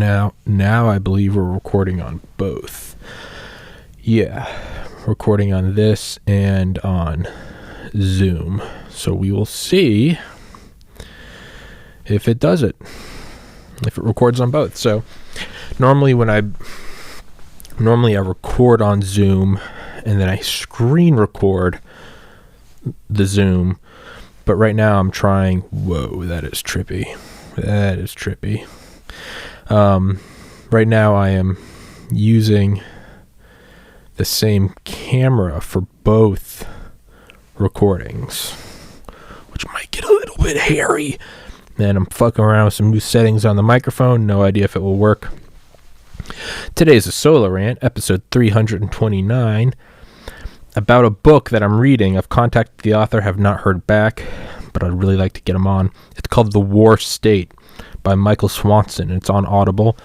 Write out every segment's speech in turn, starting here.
now. Now I believe we're recording on both. Yeah, recording on this and on Zoom. So we will see if it does it. If it records on both. So normally I record on Zoom and then I screen record the Zoom. But right now I'm trying. Whoa, that is trippy. That is trippy. Right now I am using the same camera for both recordings, which might get a little bit hairy. And I'm fucking around with some new settings on the microphone. No idea if it will work. Today is a solo rant, episode 329. About a book that I'm reading. I've contacted the author, have not heard back, but I'd really like to get him on. It's called The War State by Michael Swanson. It's on Audible.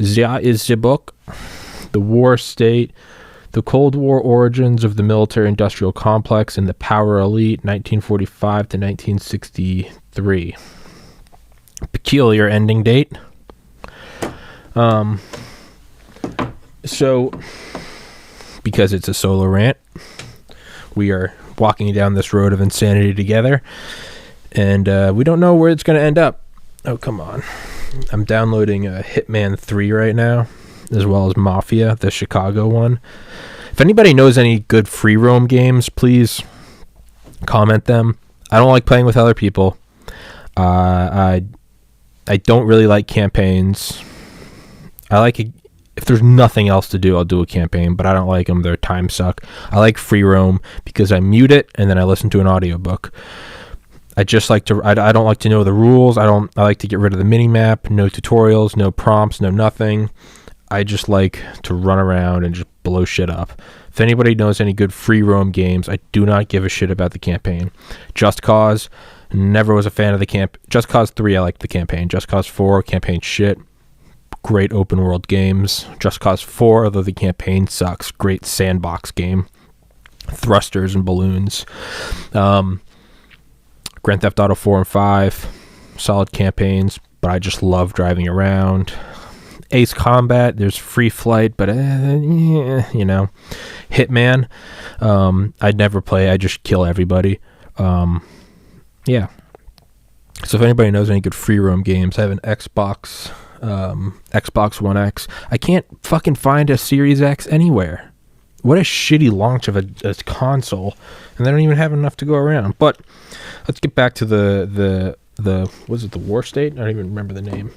Zia is the book. The War State, The Cold War Origins of the Military-Industrial Complex and the Power Elite, 1945 to 1963. Peculiar ending date. So, because it's a solo rant, we are walking down this road of insanity together, and we don't know where it's going to end up. Oh, come on. I'm downloading Hitman 3 right now, as well as Mafia, the Chicago one. If anybody knows any good free roam games, please comment them. I don't like playing with other people. I don't really like campaigns. I like it. If there's nothing else to do, I'll do a campaign, but I don't like them. Their time suck. I like free roam because I mute it and then I listen to an audiobook. I just like to, I don't like to know the rules. I like to get rid of the mini map, no tutorials, no prompts, no nothing. I just like to run around and just blow shit up. If anybody knows any good free roam games, I do not give a shit about the campaign. Just Cause, never was a fan of the camp. Just Cause 3, I liked the campaign. Just Cause 4, campaign shit. Great open world games. Just Cause 4, although the campaign sucks. Great sandbox game. Thrusters and balloons. Grand Theft Auto 4 and 5. Solid campaigns, but I just love driving around. Ace Combat, there's Free Flight, but Hitman, I'd never play. I just kill everybody. Yeah. So if anybody knows any good free roam games, I have an Xbox One X. I can't fucking find a Series X anywhere. What a shitty launch of a console, and they don't even have enough to go around. But let's get back to the was it The War State? I don't even remember the name.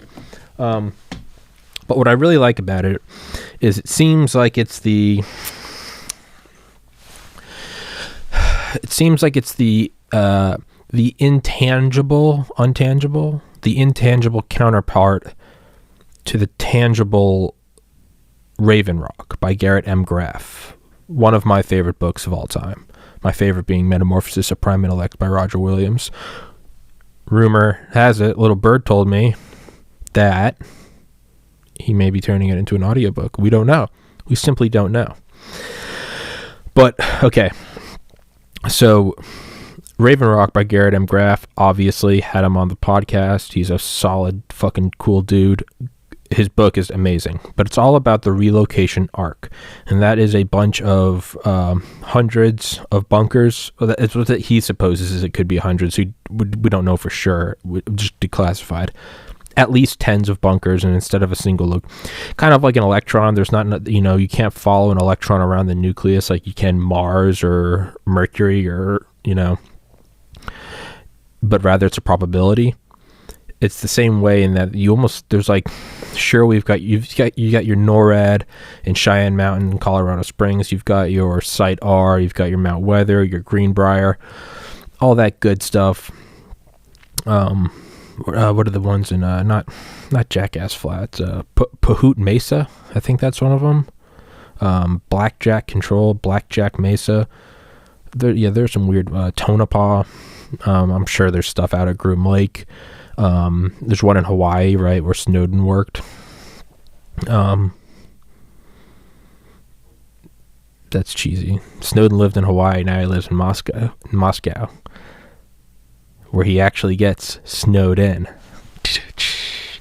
But what I really like about it is it seems like it's the intangible counterpart to the tangible Raven Rock by Garrett M. Graff. One of my favorite books of all time. My favorite being Metamorphosis of Prime Intellect by Roger Williams. Rumor has it, Little Bird told me that he may be turning it into an audiobook. We don't know. We simply don't know. But, okay. So, Raven Rock by Garrett M. Graff, obviously had him on the podcast. He's a solid fucking cool dude. His book is amazing, but it's all about the relocation arc, and that is a bunch of hundreds of bunkers. It's what he supposes is it could be hundreds. We don't know for sure. Just declassified. At least tens of bunkers, and instead of a single look, kind of like an electron. There's not, you can't follow an electron around the nucleus like you can Mars or Mercury or but rather it's a probability. It's the same way in that you got your NORAD in Cheyenne Mountain, Colorado Springs. You've got your Site R. You've got your Mount Weather, your Greenbrier, all that good stuff. What are the ones in not Jackass Flats? Pahut Mesa, I think that's one of them. Blackjack Control, Blackjack Mesa. There's some weird Tonopah. I'm sure there's stuff out at Groom Lake. There's one in Hawaii, right, where Snowden worked. That's cheesy. Snowden lived in Hawaii, now he lives in Moscow, where he actually gets snowed in.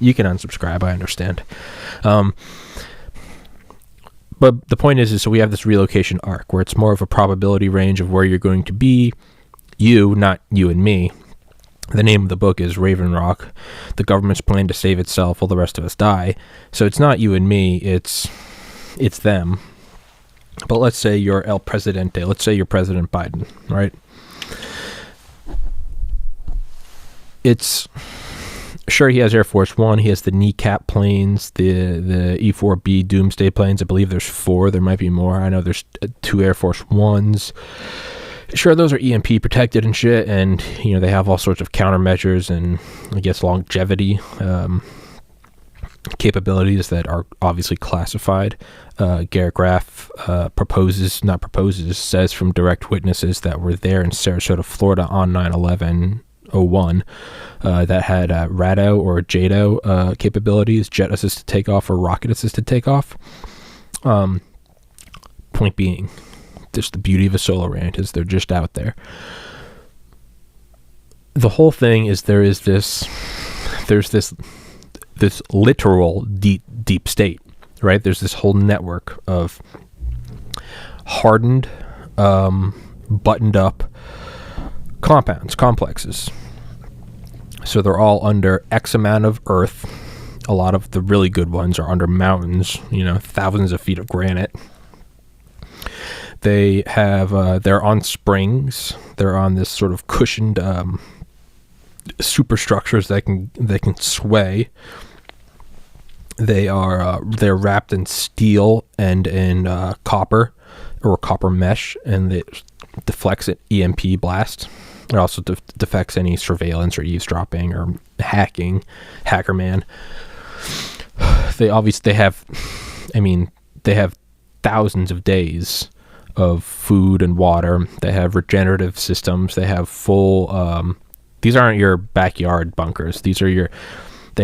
You can unsubscribe, I understand. But the point is so we have this relocation arc where it's more of a probability range of where you're going to be. You, not you and me. The name of the book is Raven Rock, the government's plan to save itself while the rest of us die. So it's not you and me, it's them. But let's say you're El Presidente. Let's say you're President Biden, right? It's sure he has Air Force One. He has the kneecap planes, the E-4B Doomsday planes. I believe there's 4. There might be more. I know there's 2 Air Force Ones. Sure, those are EMP protected and shit, and they have all sorts of countermeasures and I guess longevity capabilities that are obviously classified. Garrett Graff says from direct witnesses that were there in Sarasota, Florida on 9/11/01 that had RADO or JADO capabilities, jet assisted takeoff or rocket assisted takeoff. Point being, just the beauty of a solo rant is they're just out there. The whole thing is there's this literal deep state, right? There's this whole network of hardened, buttoned up complexes. So they're all under X amount of earth. A lot of the really good ones are under mountains, thousands of feet of granite. They have, they're on springs. They're on this sort of cushioned superstructures that can sway. They're wrapped in steel and in copper or copper mesh, and it deflects an EMP blast. It also defects any surveillance or eavesdropping or hacker man. They have thousands of days of food and water. They have regenerative systems. They have full, these aren't your backyard bunkers. They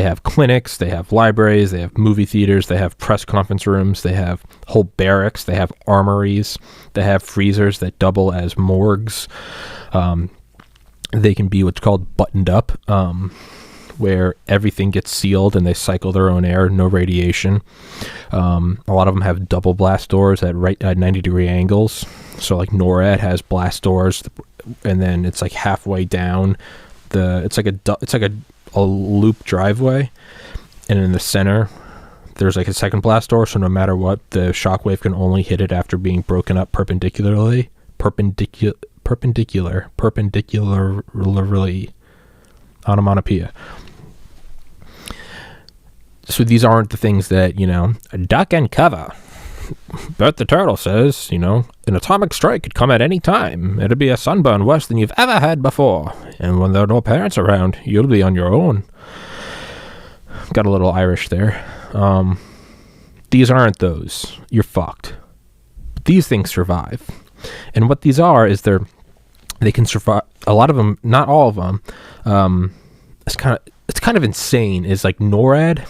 have clinics, they have libraries, they have movie theaters, they have press conference rooms, they have whole barracks, they have armories, they have freezers that double as morgues. They can be what's called buttoned up, where everything gets sealed and they cycle their own air, no radiation. A lot of them have double blast doors at 90-degree angles. So like NORAD has blast doors, and then it's like halfway down. It's like a loop driveway, and in the center there's like a second blast door. So no matter what, the shockwave can only hit it after being broken up perpendicularly. Onomatopoeia. So these aren't the things that, duck and cover. Bert the Turtle says, an atomic strike could come at any time. It'll be a sunburn worse than you've ever had before. And when there are no parents around, you'll be on your own. Got a little Irish there. These aren't those. You're fucked. These things survive. And what these are is they can survive. A lot of them, not all of them. It's kind of insane. Is like NORAD.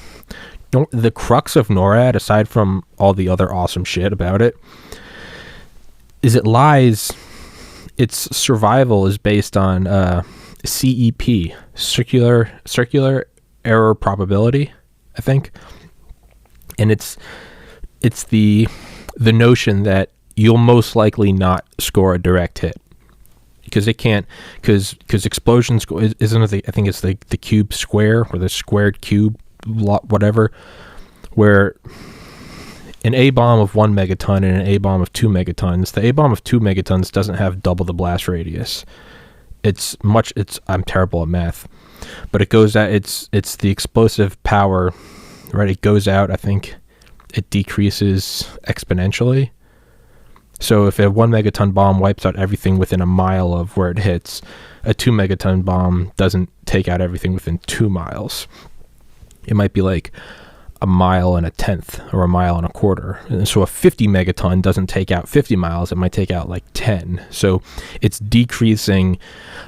The crux of NORAD, aside from all the other awesome shit about it, is its survival is based on CEP, circular error probability, I think. And it's the notion that you'll most likely not score a direct hit. Because it can't, because explosions isn't I think it's the cube square or the squared cube, whatever, where an A bomb of 1 megaton and an A bomb of 2 megatons. The A bomb of 2 megatons doesn't have double the blast radius. I'm terrible at math, but it goes out. It's the explosive power, right? It goes out. I think it decreases exponentially. So if a 1 megaton bomb wipes out everything within a mile of where it hits, a 2 megaton bomb doesn't take out everything within 2 miles. It might be like a mile and a tenth or a mile and a quarter. And so a 50 megaton doesn't take out 50 miles. It might take out like 10. So it's decreasing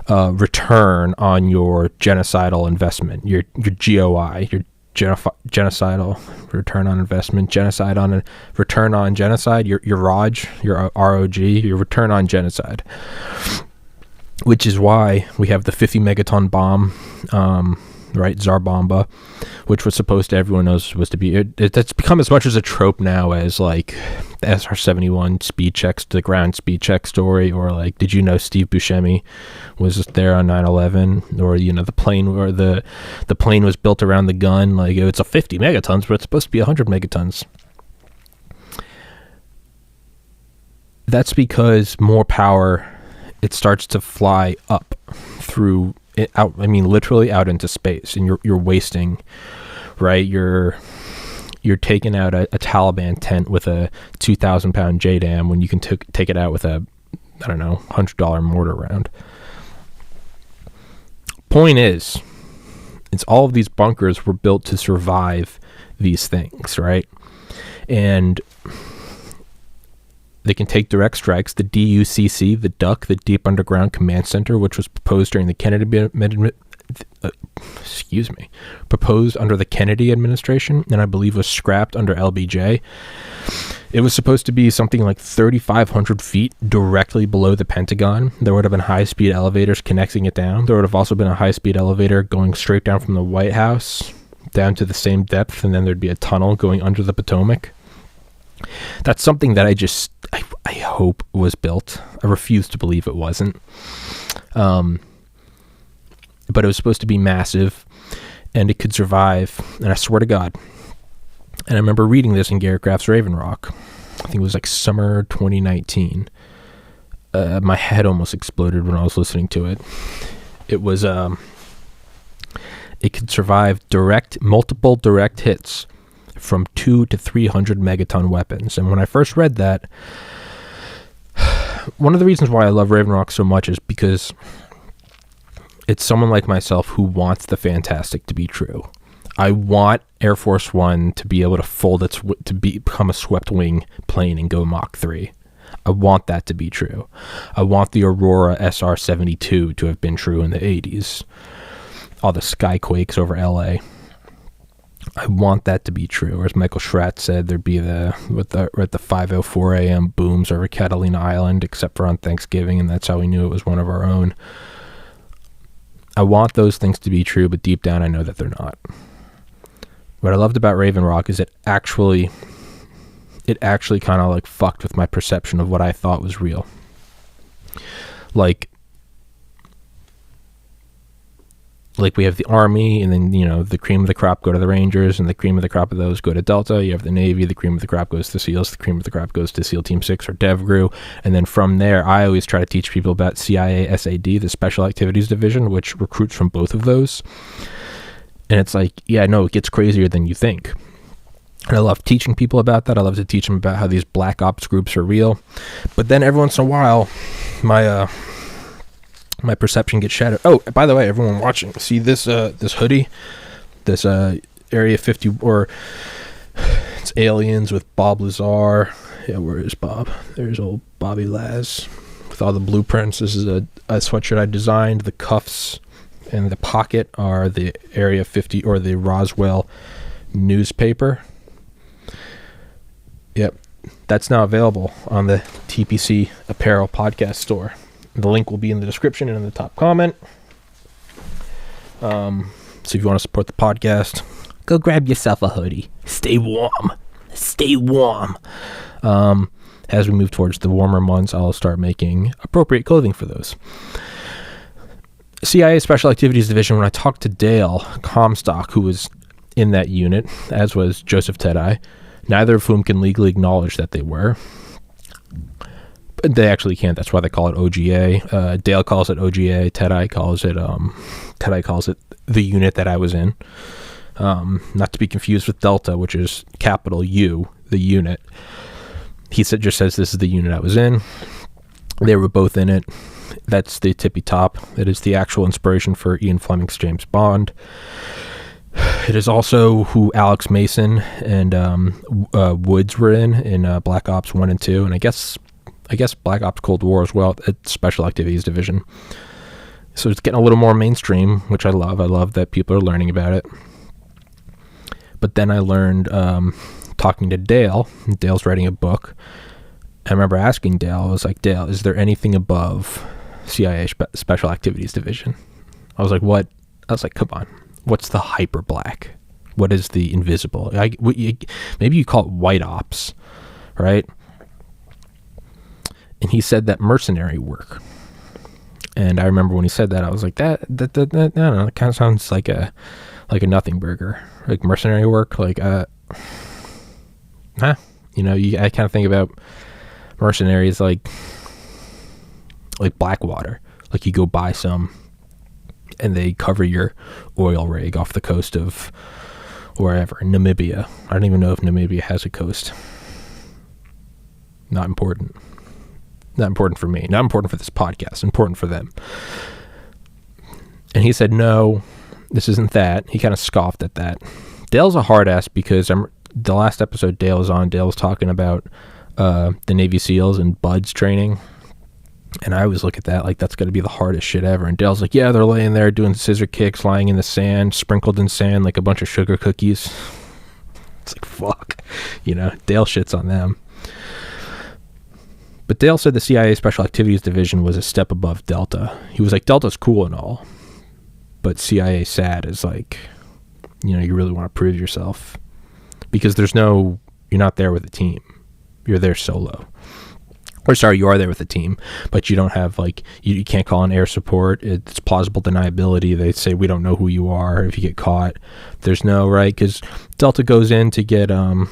return on your genocidal investment, your GOI, your genocidal return on investment, genocide on a return on genocide, your ROG, your ROG, your return on genocide, which is why we have the 50 megaton bomb right? Tsar Bomba, which was supposed to, everyone knows, supposed to be, it's become as much as a trope now as like the SR-71 speed checks, the ground speed check story, or like, did you know Steve Buscemi was there on 9/11, or, you know, the plane, or the plane was built around the gun, like it's a 50 megatons, but it's supposed to be 100 megatons. That's because more power, it starts to fly up through it out. I mean, literally out into space, and you're wasting, right? You're taking out a Taliban tent with a 2,000 pound JDAM when you can take it out with a, I don't know, $100 mortar round. Point is, it's all of these bunkers were built to survive these things, right? And they can take direct strikes. The DUCC, the DUC, the Deep Underground Command Center, which was proposed during the proposed under the Kennedy administration, and I believe was scrapped under LBJ. It was supposed to be something like 3,500 feet directly below the Pentagon. There would have been high-speed elevators connecting it down. There would have also been a high-speed elevator going straight down from the White House down to the same depth, and then there'd be a tunnel going under the Potomac. That's something that I hope was built. I refuse to believe it wasn't. But it was supposed to be massive, and it could survive, and I swear to God. And I remember reading this in Garrett Graff's Raven Rock. I think it was like summer 2019. My head almost exploded when I was listening to it. It was, it could survive multiple direct hits from 200 to 300 megaton weapons. And when I first read that, one of the reasons why I love Raven Rock so much is because it's someone like myself who wants the fantastic to be true. I want Air Force One to be able to fold to become a swept wing plane and go Mach 3. I want that to be true. I want the Aurora SR-72 to have been true in the 80s. All the skyquakes over LA. I want that to be true. Or as Michael Schratt said, there'd be the 5:04 a.m. booms over Catalina Island, except for on Thanksgiving, and that's how we knew it was one of our own. I want those things to be true, but deep down I know that they're not. What I loved about Raven Rock is it actually kind of like fucked with my perception of what I thought was real. Like we have the Army, and then, you know, the cream of the crop go to the Rangers, and the cream of the crop of those go to Delta. You have the Navy, the cream of the crop goes to SEALs, the cream of the crop goes to SEAL Team 6 or DevGru. And then from there, I always try to teach people about CIA SAD, the Special Activities Division, which recruits from both of those. And it's like, yeah, no, it gets crazier than you think. And I love teaching people about that. I love to teach them about how these black ops groups are real. But then every once in a while, my perception gets shattered. Oh, by the way, everyone watching, see this hoodie, this Area 50, or it's aliens with Bob Lazar. Yeah, where is Bob? There's old Bobby Laz with all the blueprints. This is a sweatshirt I designed. The cuffs and the pocket are the Area 50 or the Roswell newspaper. Yep, that's now available on the TPC Apparel podcast store. The link will be in the description and in the top comment. So if you want to support the podcast, go grab yourself a hoodie. Stay warm. Stay warm. As we move towards the warmer months, I'll start making appropriate clothing for those. CIA Special Activities Division, when I talked to Dale Comstock, who was in that unit, as was Joseph Tedai, neither of whom can legally acknowledge that they were. But they actually can't. That's why they call it OGA. Dale calls it OGA. Tedai calls it the unit that I was in. Not to be confused with Delta, which is capital U, the unit. He just says this is the unit I was in. They were both in it. That's the tippy top. It is the actual inspiration for Ian Fleming's James Bond. It is also who Alex Mason and Woods were in Black Ops 1 and 2, and I guess Black Ops Cold War as well, at Special Activities Division. So it's getting a little more mainstream, which I love. I love that people are learning about it. But then I learned, talking to Dale, Dale's writing a book. I remember asking Dale, I was like, Dale, is there anything above CIA Special Activities Division? I was like, what? I was like, come on. What's the hyper black? What is the invisible? Maybe you call it white ops, right? And he said that mercenary work. And I remember when he said that, I was like, that I don't know, it kind of sounds like a nothing burger, like mercenary work, like I kind of think about mercenaries like Blackwater, like you go buy some and they cover your oil rig off the coast of wherever, Namibia. I don't even know if Namibia has a coast. Not important for me, not important for this podcast, important for them. And he said, no, this isn't that. He kind of scoffed at that. Dale's a hard ass, because the last episode Dale was talking about the Navy SEALs and BUDS training. And I always look at that like that's going to be the hardest shit ever. And Dale's like, yeah, they're laying there doing scissor kicks, lying in the sand, sprinkled in sand like a bunch of sugar cookies. It's like, fuck. Dale shits on them. But Dale said the CIA Special Activities Division was a step above Delta. He was like, Delta's cool and all, but CIA SAD is like, you really want to prove yourself, because you're not there with a team. You're there solo. Or sorry, you are there with a team, but you don't have you can't call in air support. It's plausible deniability. They say, we don't know who you are if you get caught. There's no, right? Because Delta goes in to get, who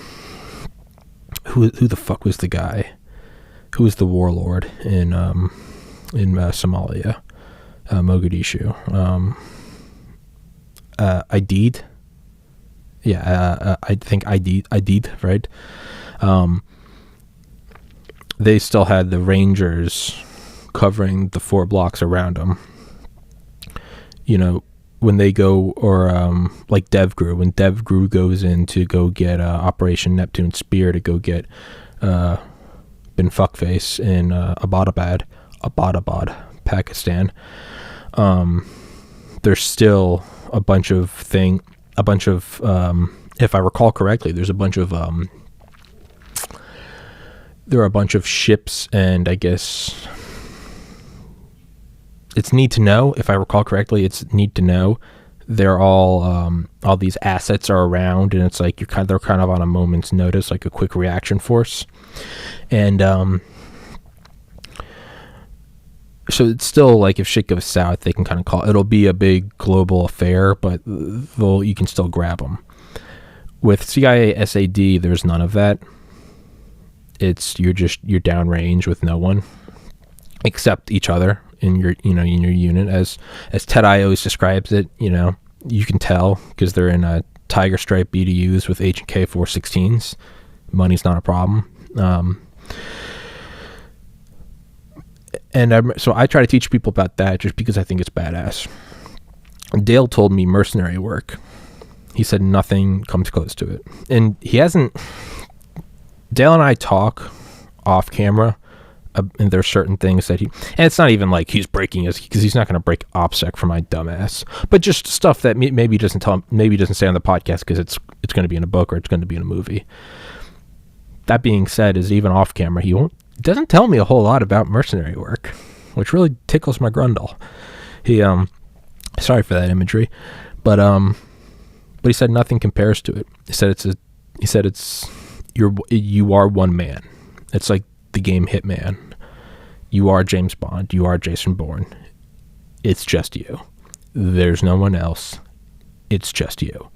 the fuck was the guy? Who was the warlord in Somalia? Mogadishu. Aidid? Yeah, I think Aidid, right? They still had the Rangers covering the 4 blocks around them. When they go, or like DevGru, when DevGru goes in to go get Operation Neptune Spear to go get Bin Fuckface in Abbottabad, Pakistan. There's still a bunch of if I recall correctly, there are a bunch of ships, and I guess it's need to know. If I recall correctly, it's need to know. They're all these assets are around, and it's like they're kind of on a moment's notice, like a quick reaction force. And so it's still like, if shit goes south, they can kind of it'll be a big global affair, but you can still grab them. With CIA SAD, there's none of that. You're downrange with no one except each other in your unit, as Ted Ios describes it. You can tell because they're in a Tiger Stripe BDUs with H&K 416s. Money's not a problem. So I try to teach people about that just because I think it's badass. Dale told me mercenary work. He said nothing comes close to it. And he hasn't... Dale and I talk off camera, and there's certain things that and it's not even like he's breaking because he's not going to break OPSEC for my dumbass, but just stuff that maybe doesn't say on the podcast because it's going to be in a book or it's going to be in a movie. That being said, is even off camera, he doesn't tell me a whole lot about mercenary work, which really tickles my grundle. He sorry for that imagery, but he said nothing compares to it. He said you are one man. It's like the game Hitman. You are James Bond. You are Jason Bourne. It's just you. There's no one else. It's just you.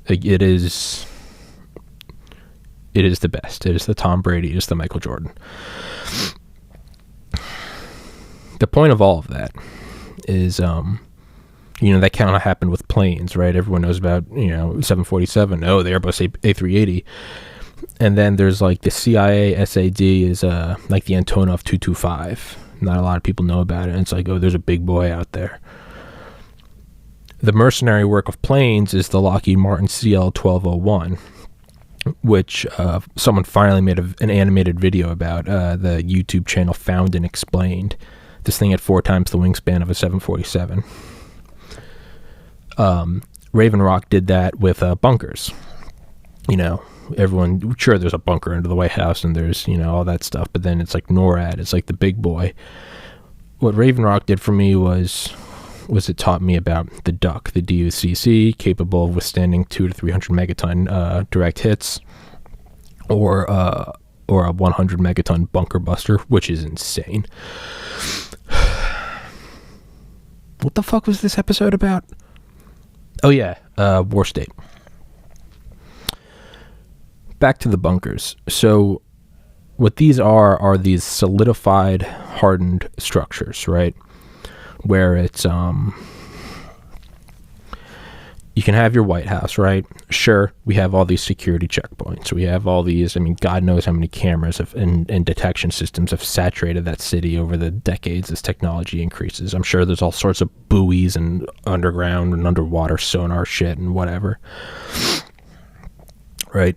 Like, it is the best. It is the Tom Brady. It is the Michael Jordan. The point of all of that is, that kind of happened with planes, right? Everyone knows about, 747. Oh, the Airbus A380. And then there's like the CIA SAD is like the Antonov 225. Not a lot of people know about it. And it's like, oh, there's a big boy out there. The mercenary work of planes is the Lockheed Martin CL 1201, which someone finally made an animated video about. The YouTube channel Found and Explained. This thing had 4 times the wingspan of a 747. Raven Rock did that with bunkers. Everyone, sure, there's a bunker under the White House and there's, all that stuff, but then it's like NORAD, it's like the big boy. What Raven Rock did for me was was it taught me about the duck, the DUCC, capable of withstanding 200 to 300 megaton direct hits, or a 100 megaton bunker buster, which is insane. What the fuck was this episode about? Oh yeah, War State. Back to the bunkers. So what these are these solidified, hardened structures, right? Where it's, you can have your White House, right? Sure, we have all these security checkpoints. We have all these, I mean, God knows how many cameras and detection systems have saturated that city over the decades as technology increases. I'm sure there's all sorts of buoys and underground and underwater sonar shit and whatever. Right?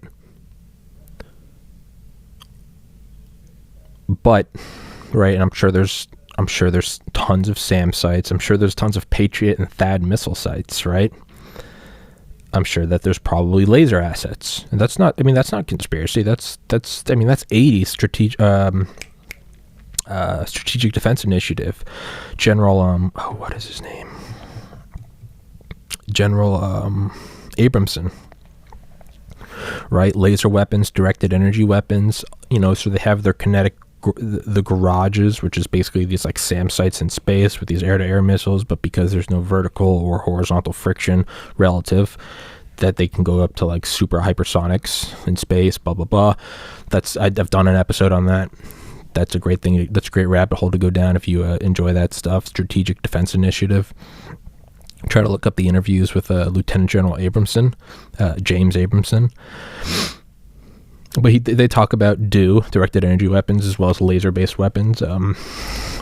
But, right, and I'm sure there's tons of SAM sites. I'm sure there's tons of Patriot and THAAD missile sites, right? I'm sure that there's probably laser assets. And that's not conspiracy. That's 80 strategic defense initiative. General, what is his name? General, Abramson. Right? Laser weapons, directed energy weapons, so they have their kinetic, the garages, which is basically these like SAM sites in space with these air-to-air missiles, but because there's no vertical or horizontal friction relative, that they can go up to like super hypersonics in space, blah blah blah. I've done an episode on that. That's a great thing. That's a great rabbit hole to go down if you enjoy that stuff. Strategic Defense Initiative. Try to look up the interviews with Lieutenant General Abramson, James Abramson. But they talk about directed energy weapons, as well as laser-based weapons. I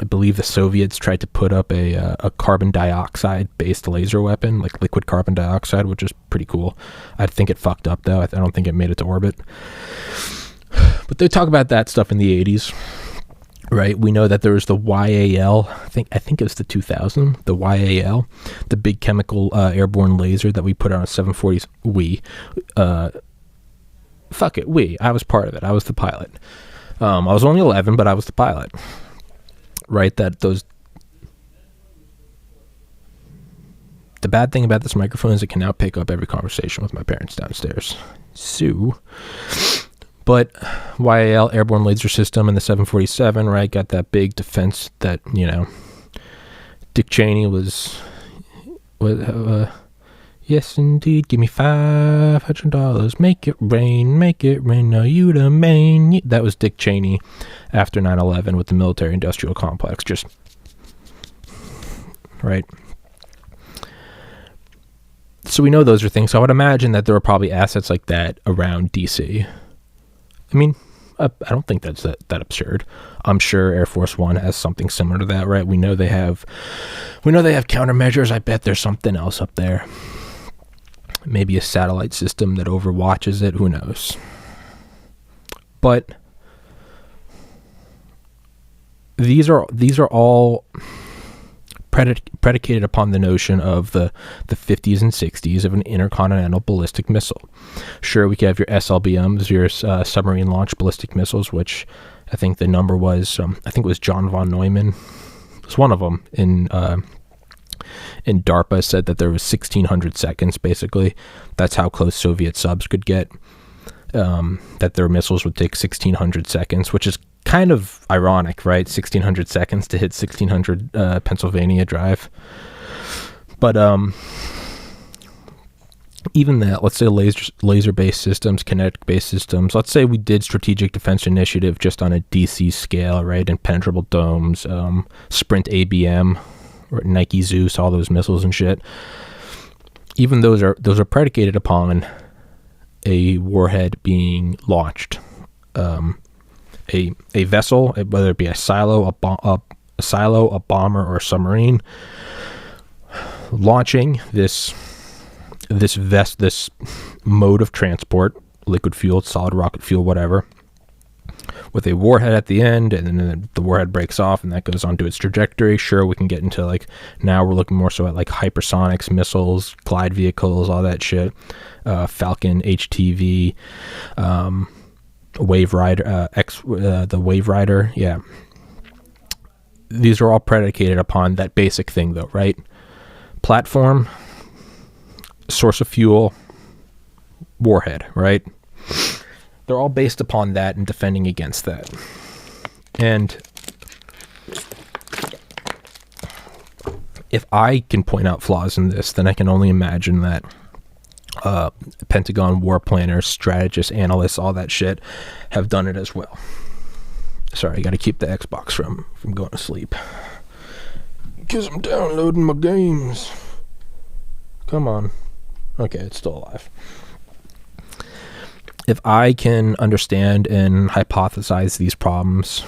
believe the Soviets tried to put up a carbon dioxide-based laser weapon, like liquid carbon dioxide, which is pretty cool. I think it fucked up, though. I don't think it made it to orbit. But they talk about that stuff in the 80s, right? We know that there was the YAL. I think it was the 2000, the YAL, the big chemical airborne laser that we put on a 740. I was part of it. I was the pilot. I was only 11, but I was the pilot. Right? The bad thing about this microphone is it can now pick up every conversation with my parents downstairs. But YAL, airborne laser system, and the 747, right? Got that big defense that, Dick Cheney was yes, indeed. Give me $500. Make it rain. Now you the main. That was Dick Cheney after 9/11 with the military-industrial complex. Just right. So we know those are things. So I would imagine that there are probably assets like that around DC. I mean, I don't think that's that absurd. I'm sure Air Force One has something similar to that, right? We know they have countermeasures. I bet there's something else up there. Maybe a satellite system that overwatches it. Who knows? But these are all predicated upon the notion of the 50s and 60s of an intercontinental ballistic missile. Sure, we could have your SLBMs, your submarine launched ballistic missiles, which I think the number was, I think it was John von Neumann. It was one of them in DARPA said that there was 1,600 seconds, basically. That's how close Soviet subs could get. That their missiles would take 1,600 seconds, which is kind of ironic, right? 1,600 seconds to hit 1,600 Pennsylvania Drive. But even that, let's say laser-based systems, kinetic-based systems, let's say we did Strategic Defense Initiative just on a DC scale, right? Impenetrable domes, Sprint ABM, or Nike Zeus, all those missiles and shit. Even those are predicated upon a warhead being launched. A vessel, whether it be a silo, a bomber, or a submarine, launching this mode of transport, liquid fuel, solid rocket fuel, whatever, with a warhead at the end, and then the warhead breaks off, and that goes onto its trajectory. Sure, we can get into now we're looking more so at hypersonics, missiles, glide vehicles, all that shit, Falcon, HTV, Wave Rider, the Wave Rider, yeah. These are all predicated upon that basic thing, though, right? Platform, source of fuel, warhead, right? They're all based upon that and defending against that. And if I can point out flaws in this, then I can only imagine that Pentagon war planners, strategists, analysts, all that shit have done it as well. Sorry, I got to keep the Xbox from going to sleep. Because I'm downloading my games. Come on. Okay, it's still alive. If I can understand and hypothesize these problems,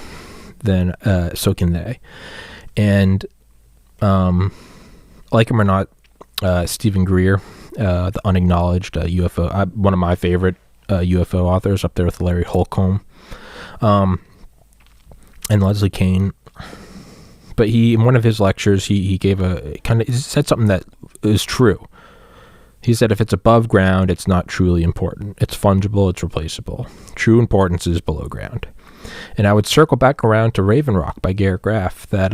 then so can they. And like him or not, Stephen Greer, the unacknowledged UFO, one of my favorite UFO authors, up there with Larry Holcomb, and Leslie Kean. But in one of his lectures, he gave he said something that is true. He said, if it's above ground, it's not truly important. It's fungible, it's replaceable. True importance is below ground. And I would circle back around to Raven Rock by Garrett Graff, that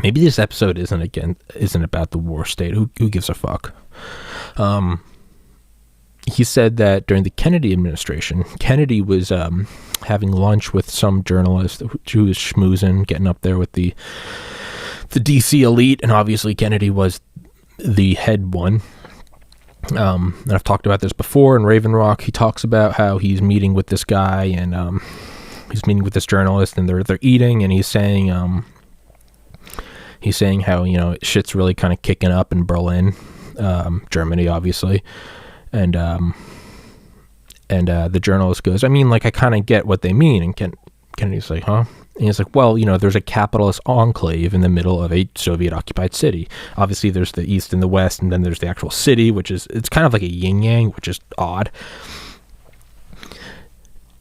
maybe this episode isn't about the war state. Who gives a fuck? He said that during the Kennedy administration, Kennedy was having lunch with some journalist who was schmoozing, getting up there with the DC elite, and obviously Kennedy was the head one. And I've talked about this before in Raven Rock. He talks about how he's meeting with this guy, and he's meeting with this journalist, and they're eating, and he's saying how, you know, shit's really kind of kicking up in Berlin, Germany, obviously, and the journalist goes, I mean, like, I kind of get what they mean, and Kennedy's like, huh? And he's like, well, you know, there's a capitalist enclave in the middle of a Soviet-occupied city. Obviously, there's the East and the West, and then there's the actual city, it's kind of like a yin-yang, which is odd.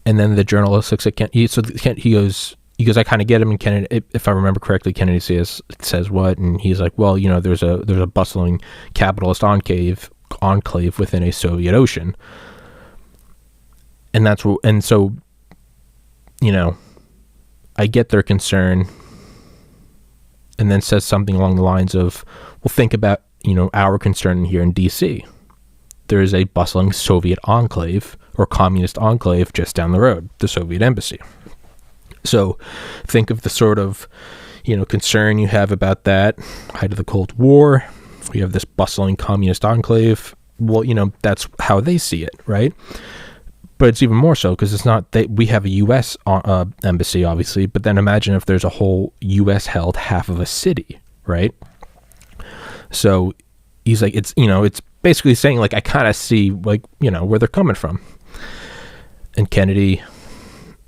And then the journalist looks at Kennedy. He goes, I kind of get him. And Kennedy, if I remember correctly, Kennedy says what? And he's like, well, you know, there's a bustling capitalist enclave within a Soviet ocean. And so, you know, I get their concern, and then says something along the lines of, well, think about, you know, our concern here in DC. There is a bustling Soviet enclave or communist enclave just down the road, the Soviet embassy. So think of the sort of, you know, concern you have about that. Height of the Cold War, we have this bustling communist enclave. Well, you know, that's how they see it, right? But it's even more so because it's not that we have a U.S. Embassy, obviously, but then imagine if there's a whole U.S. held half of a city, right? So he's like, it's, you know, it's basically saying, like, I kind of see, like, you know, where they're coming from. And Kennedy,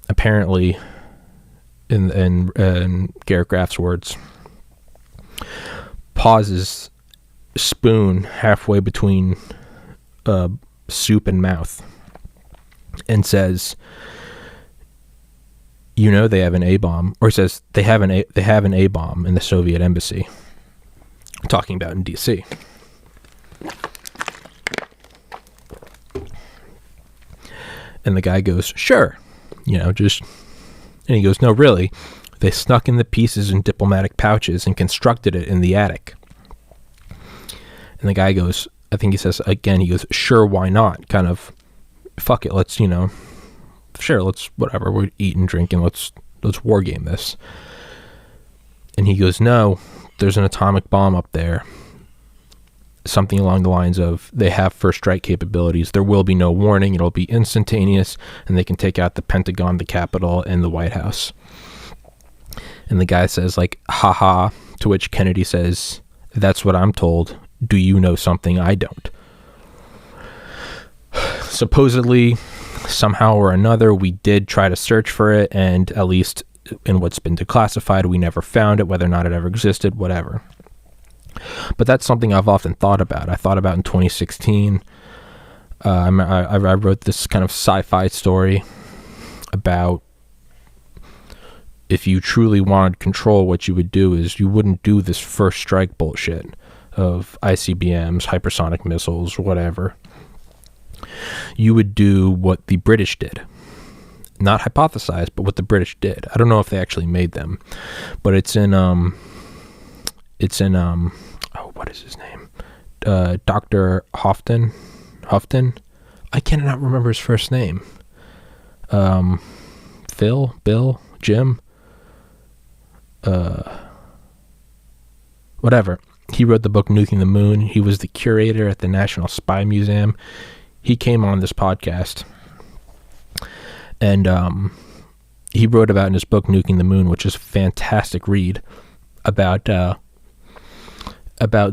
apparently, in Garrett Graff's words, pauses spoon halfway between soup and mouth, and says, you know, they have an A-bomb, or says they have an A-bomb in the Soviet embassy, talking about in DC. And the guy goes, sure, you know, just, and he goes, no, really, they snuck in the pieces in diplomatic pouches and constructed it in the attic. And the guy goes, I think he says again, he goes, sure, why not? Kind of, fuck it, let's, you know, sure, let's, whatever, we're eating, drinking, let's war game this. And he goes, no, there's an atomic bomb up there. Something along the lines of, they have first strike capabilities, there will be no warning, it'll be instantaneous, and they can take out the Pentagon, the Capitol, and the White House. And the guy says, like, haha, to which Kennedy says, that's what I'm told, do you know something I don't? Supposedly, somehow or another, we did try to search for it, and at least in what's been declassified, we never found it, whether or not it ever existed, whatever. But that's something I've often thought about. I thought about in 2016. I wrote this kind of sci-fi story about, if you truly wanted control, what you would do is you wouldn't do this first strike bullshit of ICBMs, hypersonic missiles, whatever. You would do what the British did. Not hypothesized, but what the British did. I don't know if they actually made them, but it's in what is his name? Dr. Houghton. I cannot remember his first name. Phil, Bill, Jim, whatever. He wrote the book Nuking the Moon. He was the curator at the National Spy Museum. He came on this podcast, and he wrote about in his book Nuking the Moon, which is a fantastic read, about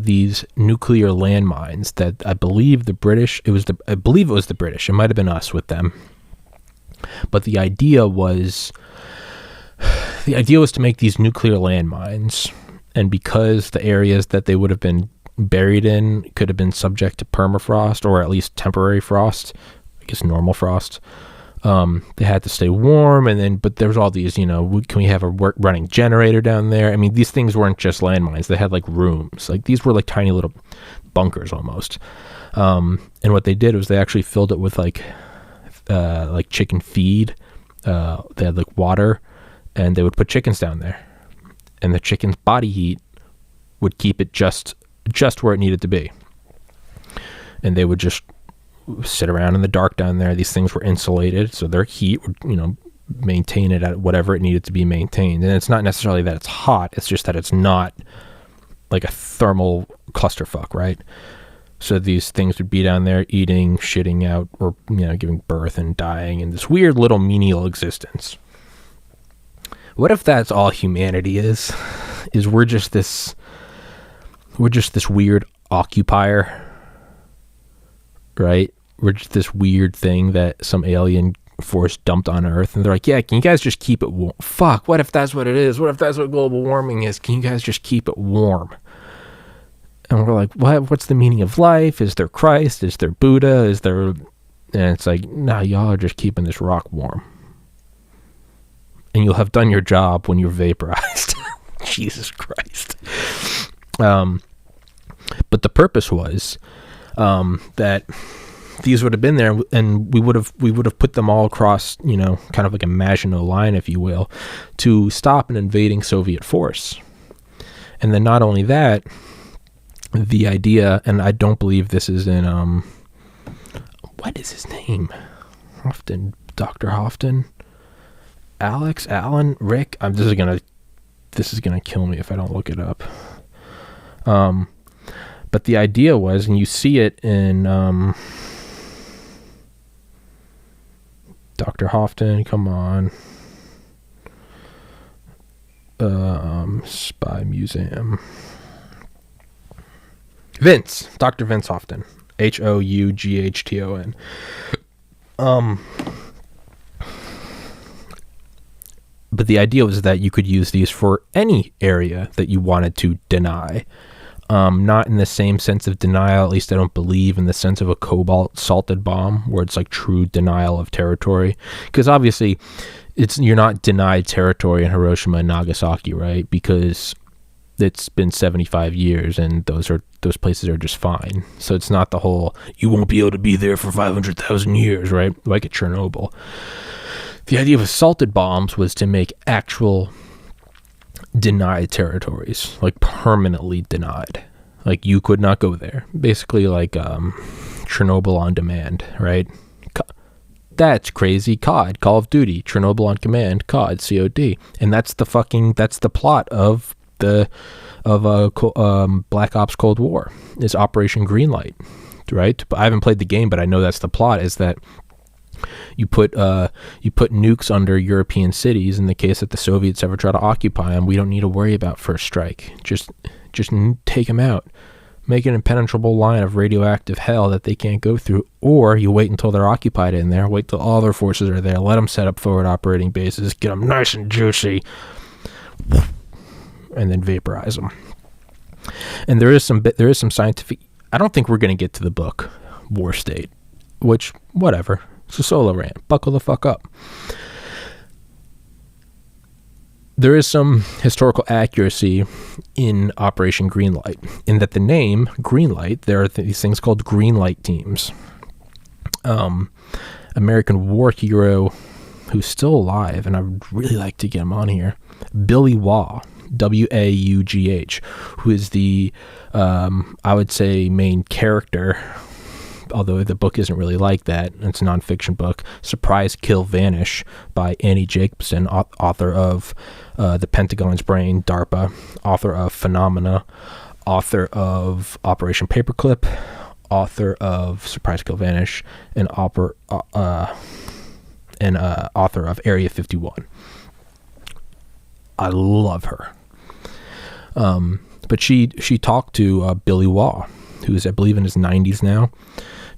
these nuclear landmines that I believe the British. I believe it was the British. It might have been us with them. But the idea was to make these nuclear landmines, and because the areas that they would have been buried in could have been subject to permafrost, or at least temporary frost, I guess normal frost, they had to stay warm. But there was all these, can we have a running generator down there? I mean, these things weren't just landmines. They had like rooms. Like these were like tiny little bunkers almost. And what they did was they actually filled it with like chicken feed. They had like water, and they would put chickens down there, and the chicken's body heat would keep it just where it needed to be. And they would just sit around in the dark down there. These things were insulated, so their heat would, maintain it at whatever it needed to be maintained. And it's not necessarily that it's hot, it's just that it's not like a thermal clusterfuck, right? So these things would be down there eating, shitting out, or, giving birth and dying in this weird little menial existence. What if that's all humanity is we're just this weird occupier, right? We're just this weird thing that some alien force dumped on Earth, and they're like, yeah, can you guys just keep it warm? Fuck, what if that's what it is? What if that's what global warming is? Can you guys just keep it warm? And we're like, what's the meaning of life? Is there Christ? Is there Buddha? And it's like, nah, y'all are just keeping this rock warm. And you'll have done your job when you're vaporized. Jesus Christ. But the purpose was that these would have been there, and we would have put them all across, kind of like a Maginot Line, if you will, to stop an invading Soviet force. And then not only that, the idea, and I don't believe this is in, what is his name? Dr. Houghton? Alex? Alan? Rick? This is gonna kill me if I don't look it up. But the idea was, and you see it in, Dr. Houghton, come on. Spy Museum. Dr. Vince Houghton, Houghton. But the idea was that you could use these for any area that you wanted to deny. Not in the same sense of denial, at least I don't believe in the sense of a cobalt salted bomb, where it's like true denial of territory. Because obviously, you're not denied territory in Hiroshima and Nagasaki, right? Because it's been 75 years and those places are just fine. So it's not the whole, you won't be able to be there for 500,000 years, right? Like at Chernobyl. The idea of salted bombs was to make actual denied territories, like permanently denied. Like you could not go there. Basically like Chernobyl on demand, right? That's crazy. COD, Call of Duty, Chernobyl on command, COD, COD. And that's the plot of Black Ops Cold War, is Operation Greenlight, right? I haven't played the game, but I know that's the plot, is that you put nukes under European cities in the case that the Soviets ever try to occupy them. We don't need to worry about first strike. Just take them out. Make an impenetrable line of radioactive hell that they can't go through, or you wait until they're occupied in there, wait till all their forces are there, let them set up forward operating bases, get them nice and juicy, and then vaporize them. And there is some scientific, I don't think we're going to get to the book War State, which, whatever. It's a solo rant. Buckle the fuck up. There is some historical accuracy in Operation Greenlight, in that the name Greenlight, there are these things called Greenlight teams. American war hero who's still alive, and I would really like to get him on here, Billy Waugh. Waugh, who is the, I would say, main character, although the book isn't really like that. It's a nonfiction book. Surprise, Kill, Vanish by Annie Jacobsen, author of The Pentagon's Brain, DARPA, author of Phenomena, author of Operation Paperclip, author of Surprise, Kill, Vanish, and author of Area 51. I love her. But she talked to Billy Waugh, who's, I believe, in his 90s now.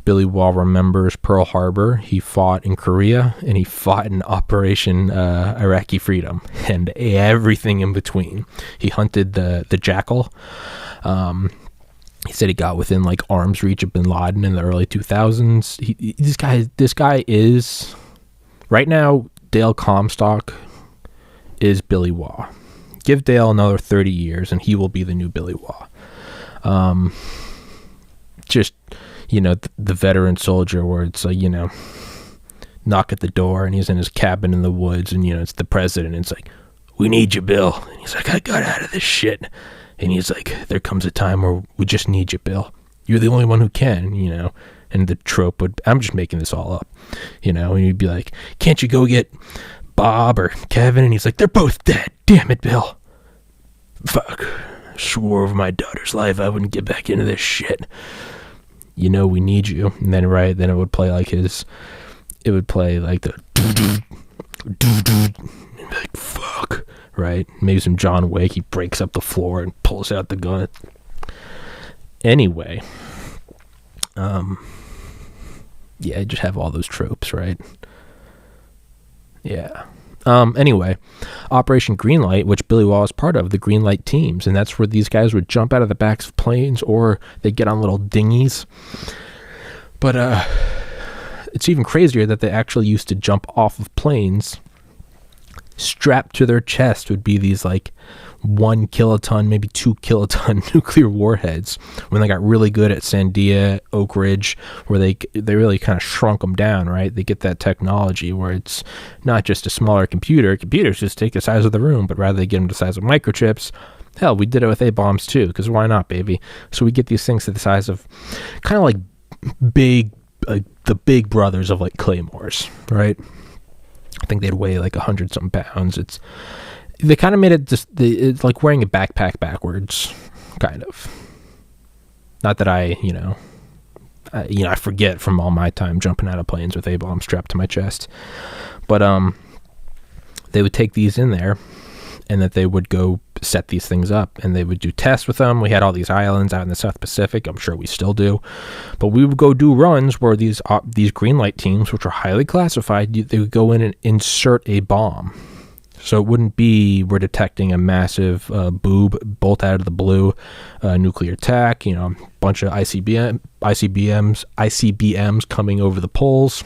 Billy Waugh remembers Pearl Harbor. He fought in Korea, and he fought in Operation Iraqi Freedom, and everything in between. He hunted the jackal. He said he got within like arm's reach of Bin Laden in the early 2000s. This guy is right now. Dale Comstock is Billy Waugh. Give Dale another 30 years, and he will be the new Billy Waugh. Just, the veteran soldier where it's like, knock at the door and he's in his cabin in the woods and, it's the president. And it's like, we need you, Bill. And he's like, I got out of this shit. And he's like, there comes a time where we just need you, Bill. You're the only one who can, And the trope would, I'm just making this all up, and you'd be like, can't you go get Bob or Kevin? And he's like, they're both dead. Damn it, Bill. Fuck. I swore over my daughter's life I wouldn't get back into this shit. We need you. And then it would play like it would play like the like, fuck, right? Maybe some John Wick. He breaks up the floor and pulls out the gun. Anyway, yeah, just have all those tropes, right? Yeah. Anyway, Operation Greenlight, which Billy Waugh is part of, the Greenlight teams, and that's where these guys would jump out of the backs of planes or they get on little dinghies. But it's even crazier that they actually used to jump off of planes. Strapped to their chest would be these like 1 kiloton, maybe 2 kiloton nuclear warheads. When they got really good at Sandia, Oak Ridge, where they really kind of shrunk them down, right? They get that technology where it's not just a smaller computer. Computers just take the size of the room, but rather they get them to the size of microchips. Hell, we did it with A-bombs too, because why not, baby? So we get these things to the size of kind of like the big brothers of like claymores, right? I think they'd weigh like 100-something pounds. They kind of made it just, it's like wearing a backpack backwards, kind of. Not that I forget from all my time jumping out of planes with A-bomb strapped to my chest. But they would take these in there, and that they would go set these things up, and they would do tests with them. We had all these islands out in the South Pacific. I'm sure we still do. But we would go do runs where these Greenlight teams, which are highly classified, they would go in and insert a bomb. So it wouldn't be we're detecting a massive bolt out of the blue nuclear attack, a bunch of ICBMs coming over the poles.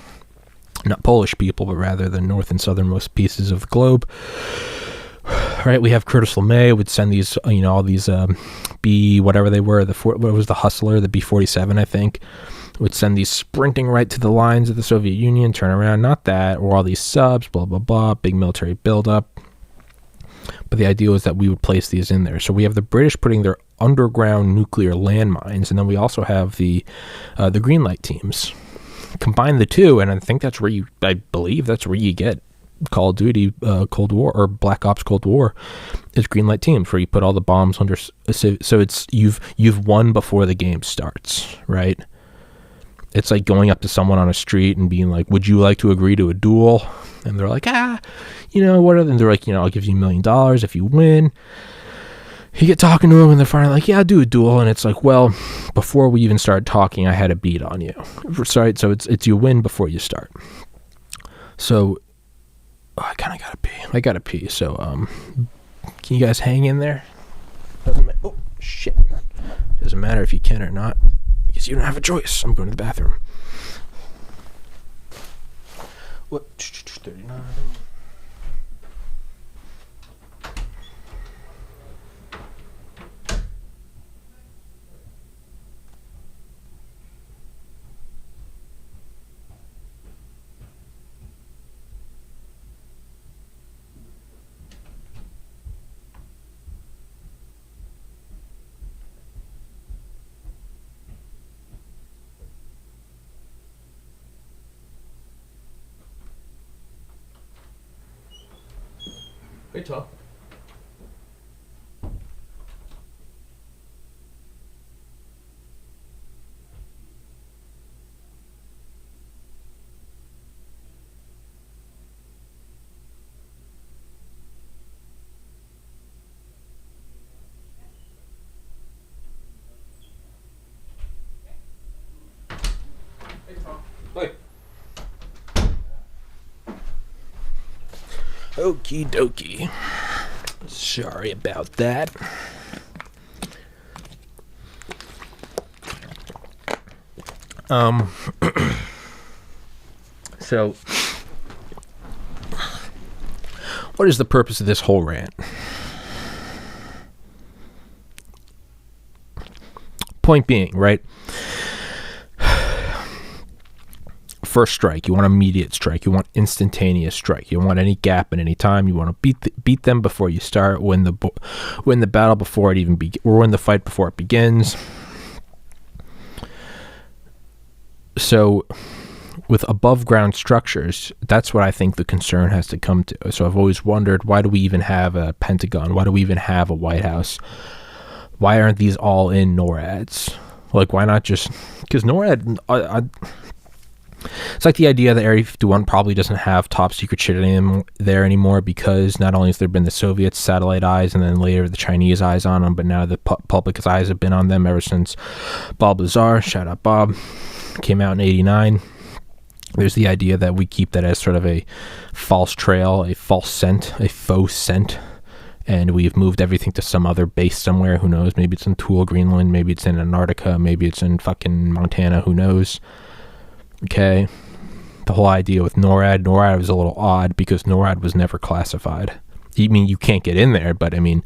Not Polish people, but rather the north and southernmost pieces of the globe. Right, we have Curtis LeMay would send these, all these B, whatever they were, what was the Hustler, the B-47, I think, would send these sprinting right to the lines of the Soviet Union, turn around, not that, or all these subs, blah, blah, blah, big military buildup. But the idea was that we would place these in there. So we have the British putting their underground nuclear landmines, and then we also have the Greenlight teams. Combine the two, and I think I believe that's where you get Call of Duty Cold War, or Black Ops Cold War, is Greenlight teams, where you put all the bombs under. So it's you've won before the game starts, right? It's like going up to someone on a street and being like, "Would you like to agree to a duel?" And they're like, what are they? And they're like, I'll give you $1 million if you win. You get talking to them, and they're finally like, yeah, I'll do a duel. And it's like, well, before we even started talking, I had a beat on you. Sorry, so it's you win before you start. So I kind of gotta pee. So can you guys hang in there? Oh shit! Doesn't matter if you can or not, because you don't have a choice. I'm going to the bathroom. What? 39. Hey, Tom. Hey. Okie dokie. Sorry about that. So, what is the purpose of this whole rant? Point being, right? First strike, you want immediate strike, you want instantaneous strike, you don't want any gap in any time, you want to beat them before you start, win the battle before it even or win the fight before it begins. So with above ground structures, that's what I think the concern has to come to. So I've always wondered, why do we even have a Pentagon? Why do we even have a White House? Why aren't these all in NORADs? Like, why not just, because NORAD, it's like the idea that Area 51 probably doesn't have top secret shit there anymore, because not only has there been the Soviet satellite eyes and then later the Chinese eyes on them, but now the public's eyes have been on them ever since Bob Lazar, shout out Bob, came out in 89. There's the idea that we keep that as sort of a false trail, a false scent, a faux scent, and we've moved everything to some other base somewhere. Who knows? Maybe it's in Thule, Greenland, maybe it's in Antarctica, maybe it's in fucking Montana, who knows? Okay, the whole idea with NORAD was a little odd because NORAD was never classified. I mean, you can't get in there, but I mean,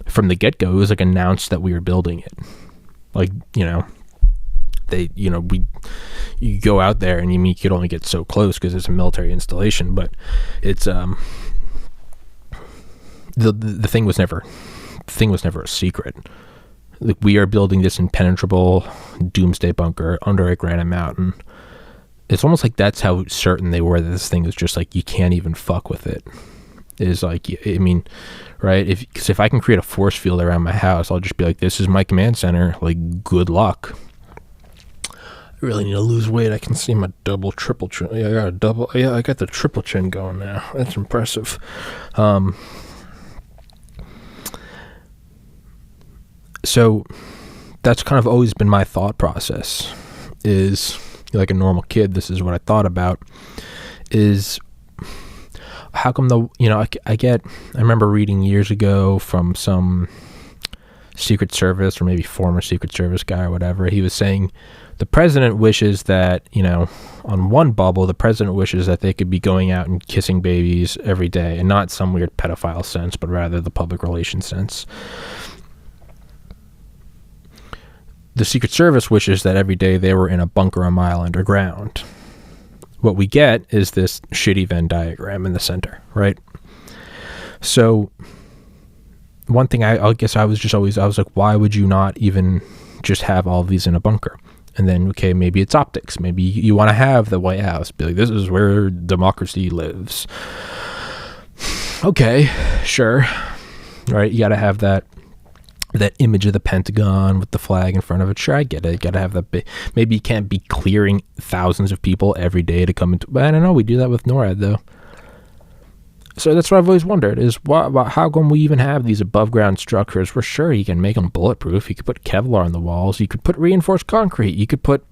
from the get-go, it was like announced that we were building it. Like, you know, you go out there and you could only get so close because it's a military installation, but it's the thing was never a secret. Like, we are building this impenetrable doomsday bunker under a granite mountain. It's almost like that's how certain they were that this thing was just like, you can't even fuck with it. Is like, I mean, right? Because if I can create a force field around my house, I'll just be like, this is my command center. Like, good luck. I really need to lose weight. I can see my triple chin. Yeah, I got the triple chin going now. That's impressive. So that's kind of always been my thought process, is like a normal kid, this is what I thought about, is how come I remember reading years ago from some Secret Service or maybe former Secret Service guy or whatever, he was saying the president wishes that, on one bubble, the president wishes that they could be going out and kissing babies every day, and not some weird pedophile sense, but rather the public relations sense. The Secret Service wishes that every day they were in a bunker a mile underground. What we get is this shitty Venn diagram in the center, right? So one thing I was like, why would you not even just have all of these in a bunker? And then, okay, maybe it's optics. Maybe you want to have the White House be like, this is where democracy lives. Okay, sure. Right, you got to have that image of the Pentagon with the flag in front of it. Sure, I get it. You got to have that. Maybe you can't be clearing thousands of people every day to come into. But I don't know. We do that with NORAD though. So that's what I've always wondered: is how come we even have these above ground structures? We're sure you can make them bulletproof. You could put Kevlar on the walls. You could put reinforced concrete. You could put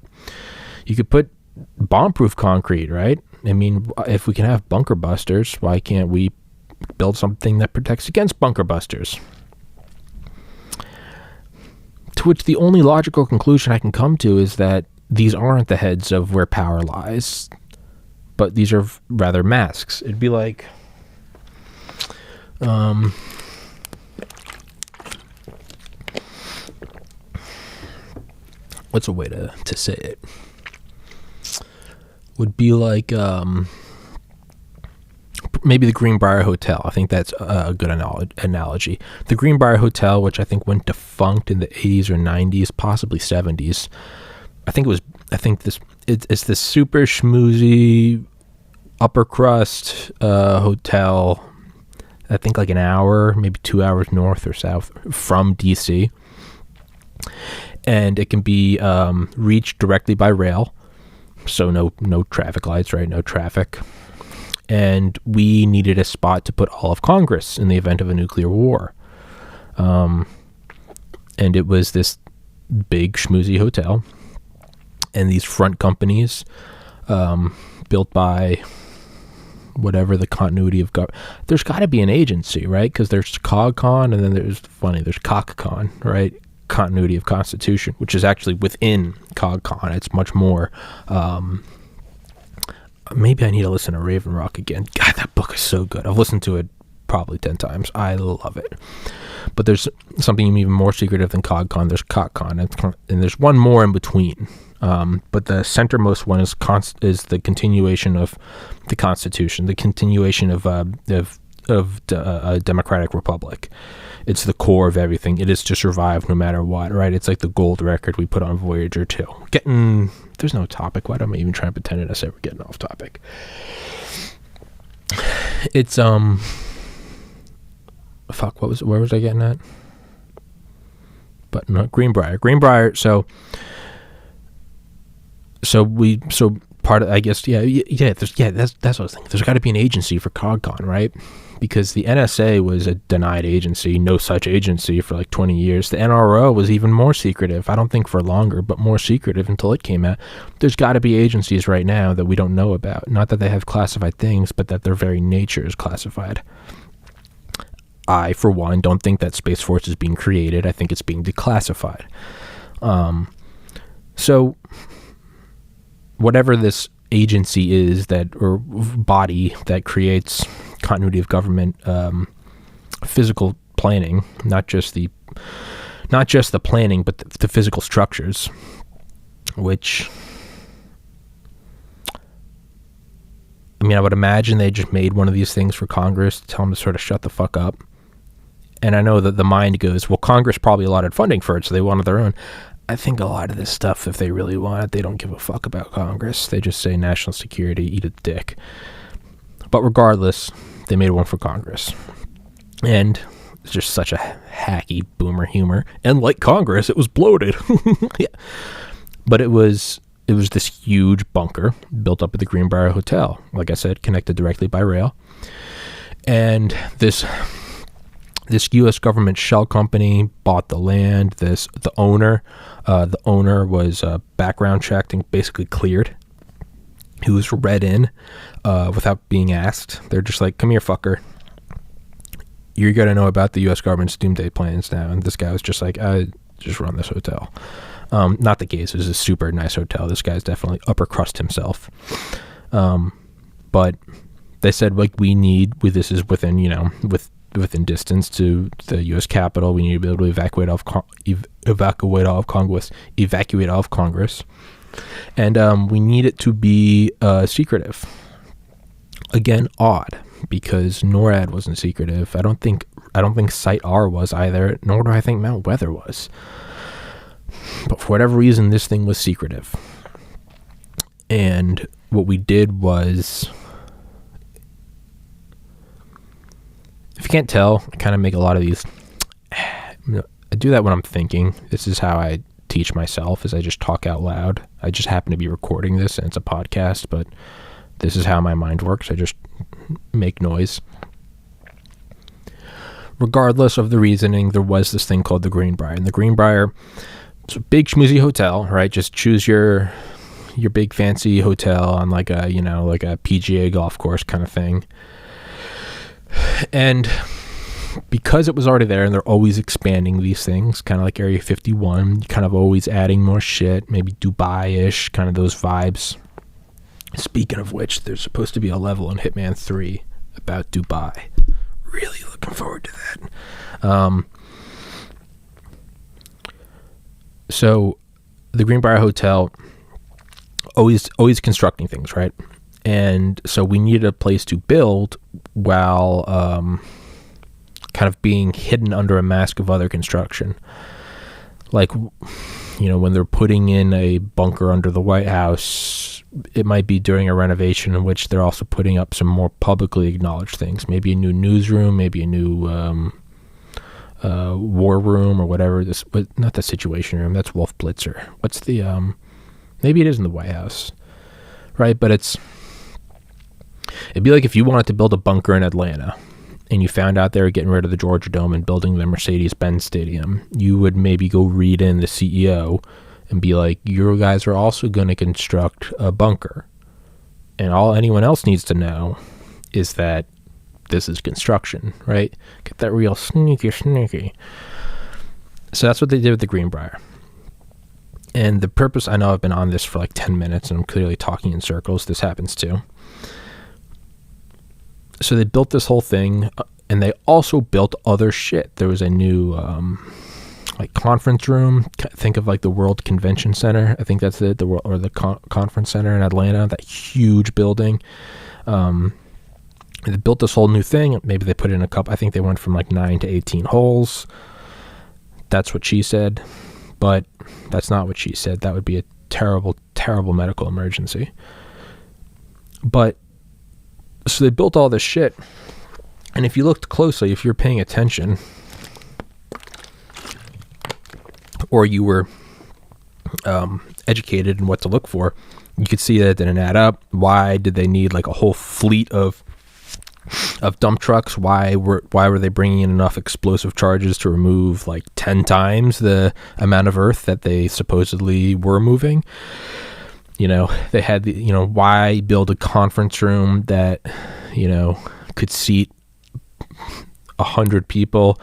bomb-proof concrete. Right? I mean, if we can have bunker busters, why can't we build something that protects against bunker busters? To which the only logical conclusion I can come to is that these aren't the heads of where power lies, but these are rather masks. It'd be like, what's a way to say it? Would be like, maybe the Greenbrier Hotel. I think that's a good analogy. The Greenbrier Hotel, which I think went defunct in the 80s or 90s, possibly 70s. It's this super schmoozy upper crust hotel I think like an hour, maybe 2 hours north or south from DC. And it can be reached directly by rail. So no traffic lights, right? No traffic. And we needed a spot to put all of Congress in the event of a nuclear war. And it was this big schmoozy hotel. And these front companies, built by whatever the continuity of government. There's got to be an agency, right? Because there's CogCon, and then there's CocCon, right? Continuity of Constitution, which is actually within CogCon. It's much more... maybe I need to listen to Raven Rock again. God, that book is so good. I've listened to it probably 10 times. I love it. But there's something even more secretive than CogCon. There's CocCon, and there's one more in between. But the centermost one is the continuation of the Constitution, the continuation of a democratic republic. It's the core of everything. It is to survive no matter what, right? It's like the gold record we put on Voyager 2. There's no topic. Why am I even trying to pretend it's ever getting off topic? It's, where was I getting at? But no, Greenbrier. So part of, I guess, that's what I was thinking. There's got to be an agency for CogCon, right? Because the NSA was a denied agency, no such agency for like 20 years. The NRO was even more secretive. I don't think for longer, but more secretive until it came out. There's got to be agencies right now that we don't know about. Not that they have classified things, but that their very nature is classified. I, for one, don't think that Space Force is being created. I think it's being declassified. So whatever this agency is or body that creates continuity of government, physical planning, not just the planning, but the physical structures, which, I mean, I would imagine they just made one of these things for Congress to tell them to sort of shut the fuck up. And I know that the mind goes, well, Congress probably allotted funding for it, so they wanted their own. I think a lot of this stuff, if they really want it, they don't give a fuck about Congress. They just say national security, eat a dick. But regardless, they made one for Congress. And it's just such a hacky boomer humor. And like Congress, it was bloated. Yeah. But it was this huge bunker built up at the Greenbrier Hotel. Like I said, connected directly by rail. And this U.S. government shell company bought the land. The owner was background checked and basically cleared. He was read in without being asked. They're just like, come here, fucker. You're going to know about the U.S. government's doomsday plans now. And this guy was just like, I just run this hotel. Not the case. It was a super nice hotel. This guy's definitely upper crust himself. But they said, like, this is within, within distance to the U.S. Capitol. We need to be able to evacuate off Congress. And we need it to be secretive. Again, odd, because NORAD wasn't secretive. I don't think Site R was either, nor do I think Mount Weather was. But for whatever reason, this thing was secretive. And what we did was, if you can't tell, I kind of make a lot of these. I do that when I'm thinking. This is how I teach myself, is I just talk out loud. I just happen to be recording this, and it's a podcast, but this is how my mind works. I just make noise. Regardless of the reasoning, there was this thing called the Greenbrier. And the Greenbrier, it's a big schmoozy hotel, right? Just choose your big fancy hotel on like a PGA golf course kind of thing. And because it was already there, and they're always expanding these things, kind of like Area 51, kind of always adding more shit, maybe Dubai-ish, kind of those vibes. Speaking of which, there's supposed to be a level in Hitman 3 about Dubai. Really looking forward to that. So the Greenbrier Hotel, always constructing things, right? And so we needed a place to build while kind of being hidden under a mask of other construction. Like, when they're putting in a bunker under the White House, it might be during a renovation in which they're also putting up some more publicly acknowledged things, maybe a new newsroom, maybe a new war room or whatever. This, but not the Situation Room. That's Wolf Blitzer. What's the maybe it is in the White House, right? But it'd be like if you wanted to build a bunker in Atlanta and you found out they were getting rid of the Georgia Dome and building the Mercedes-Benz Stadium. You would maybe go read in the CEO and be like, you guys are also going to construct a bunker. And all anyone else needs to know is that this is construction, right? Get that real sneaky. So that's what they did with the Greenbrier. And the purpose, I know I've been on this for like 10 minutes and I'm clearly talking in circles. This happens too. So they built this whole thing, and they also built other shit. There was a new like conference room. Think of like the World Convention Center. I think that's it. The Conference Center in Atlanta, that huge building. They built this whole new thing. Maybe they put in a couple. I think they went from like 9 to 18 holes. That's what she said, but that's not what she said. That would be a terrible, terrible medical emergency. But so they built all this shit, and if you looked closely, if you're paying attention, or you were educated in what to look for, you could see that it didn't add up. Why did they need like a whole fleet of dump trucks? Why were they bringing in enough explosive charges to remove like 10 times the amount of earth that they supposedly were moving? You know, they had the, you know, why build a conference room that, you know, could seat 100 people,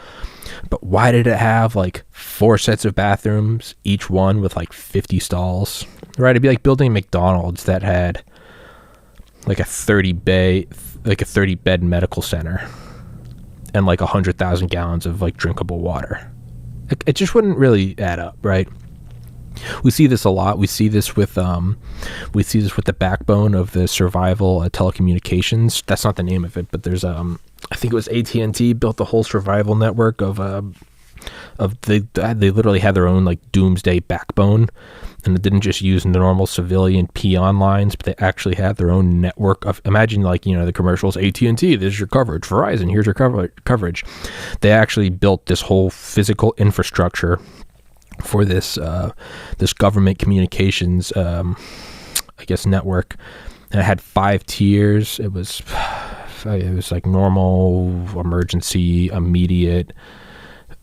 but why did it have like 4 sets of bathrooms, each one with like 50 stalls, right? It'd be like building McDonald's that had like a 30 bed medical center and like 100,000 gallons of like drinkable water. It just wouldn't really add up, right? We see this a lot. We see this with the backbone of the survival telecommunications. That's not the name of it, but there's I think it was AT&T built the whole survival network of they literally had their own like doomsday backbone, and it didn't just use the normal civilian peon lines, but they actually had their own network of, imagine like, you know, the commercials, AT&T, this is your coverage, Verizon, here's your coverage. They actually built this whole physical infrastructure for this government communications I guess network, and it had 5 tiers. It was like normal, emergency, immediate,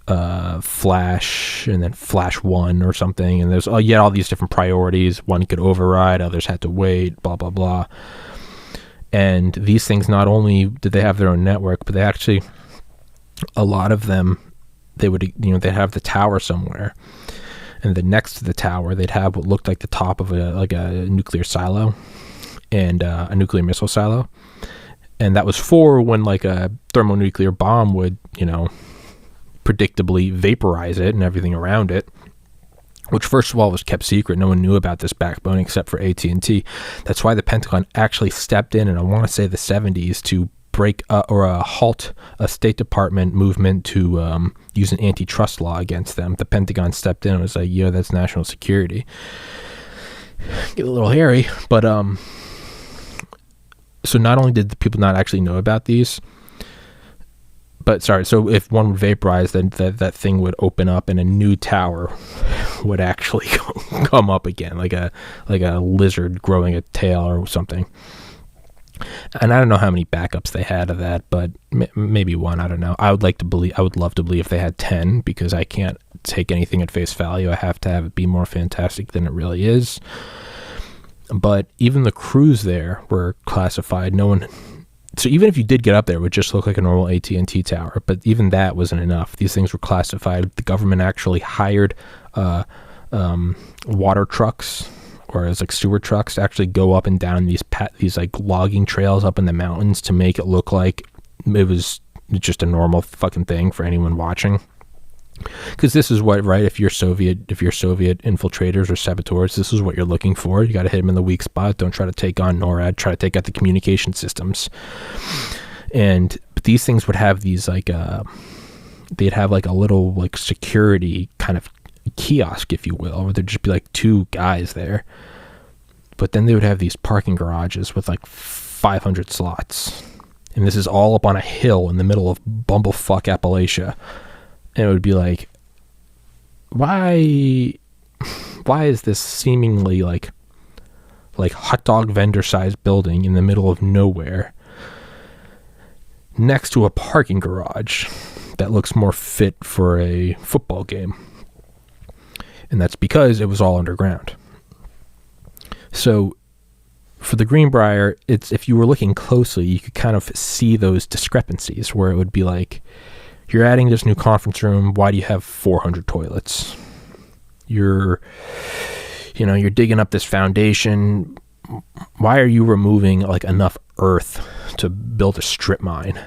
flash, and then flash 1 or something, and there's yet all these different priorities. One could override, others had to wait, blah blah blah. And these things, not only did they have their own network, but they actually, a lot of them, they would, you know, they'd have the tower somewhere, and then next to the tower they'd have what looked like the top of a nuclear silo and a nuclear missile silo, and that was for when like a thermonuclear bomb would, you know, predictably vaporize it and everything around it, which first of all was kept secret. No one knew about this backbone except for AT&T. That's why the Pentagon actually stepped in, and I want to say the 70s, to break or halt a State Department movement to use an antitrust law against them. The Pentagon stepped in and was like, yo, that's national security. Get a little hairy, but so not only did the people not actually know about these, but so if one would vaporize, then that thing would open up and a new tower would actually come up again, like a lizard growing a tail or something. And I don't know how many backups they had of that, but maybe 1. I don't know. I would love to believe they had 10, because I can't take anything at face value. I have to have it be more fantastic than it really is. But even the crews there were classified. No one. So even if you did get up there, it would just look like a normal AT&T tower. But even that wasn't enough. These things were classified. The government actually hired water trucks, or as like sewer trucks, to actually go up and down these like logging trails up in the mountains to make it look like it was just a normal fucking thing for anyone watching. Because this is what, right? If you're Soviet infiltrators or saboteurs, this is what you're looking for. You got to hit them in the weak spot. Don't try to take on NORAD. Try to take out the communication systems. But these things would have these like they'd have like a little like security kind of kiosk, if you will, where there'd just be like 2 guys there But then they would have these parking garages with like 500 slots. And this is all up on a hill in the middle of bumblefuck Appalachia. And it would be like, why is this seemingly like hot dog vendor sized building in the middle of nowhere next to a parking garage that looks more fit for a football game? And that's because it was all underground. So for the Greenbrier, it's, if you were looking closely, you could kind of see those discrepancies where it would be like, you're adding this new conference room. Why do you have 400 toilets? You're digging up this foundation. Why are you removing like enough earth to build a strip mine?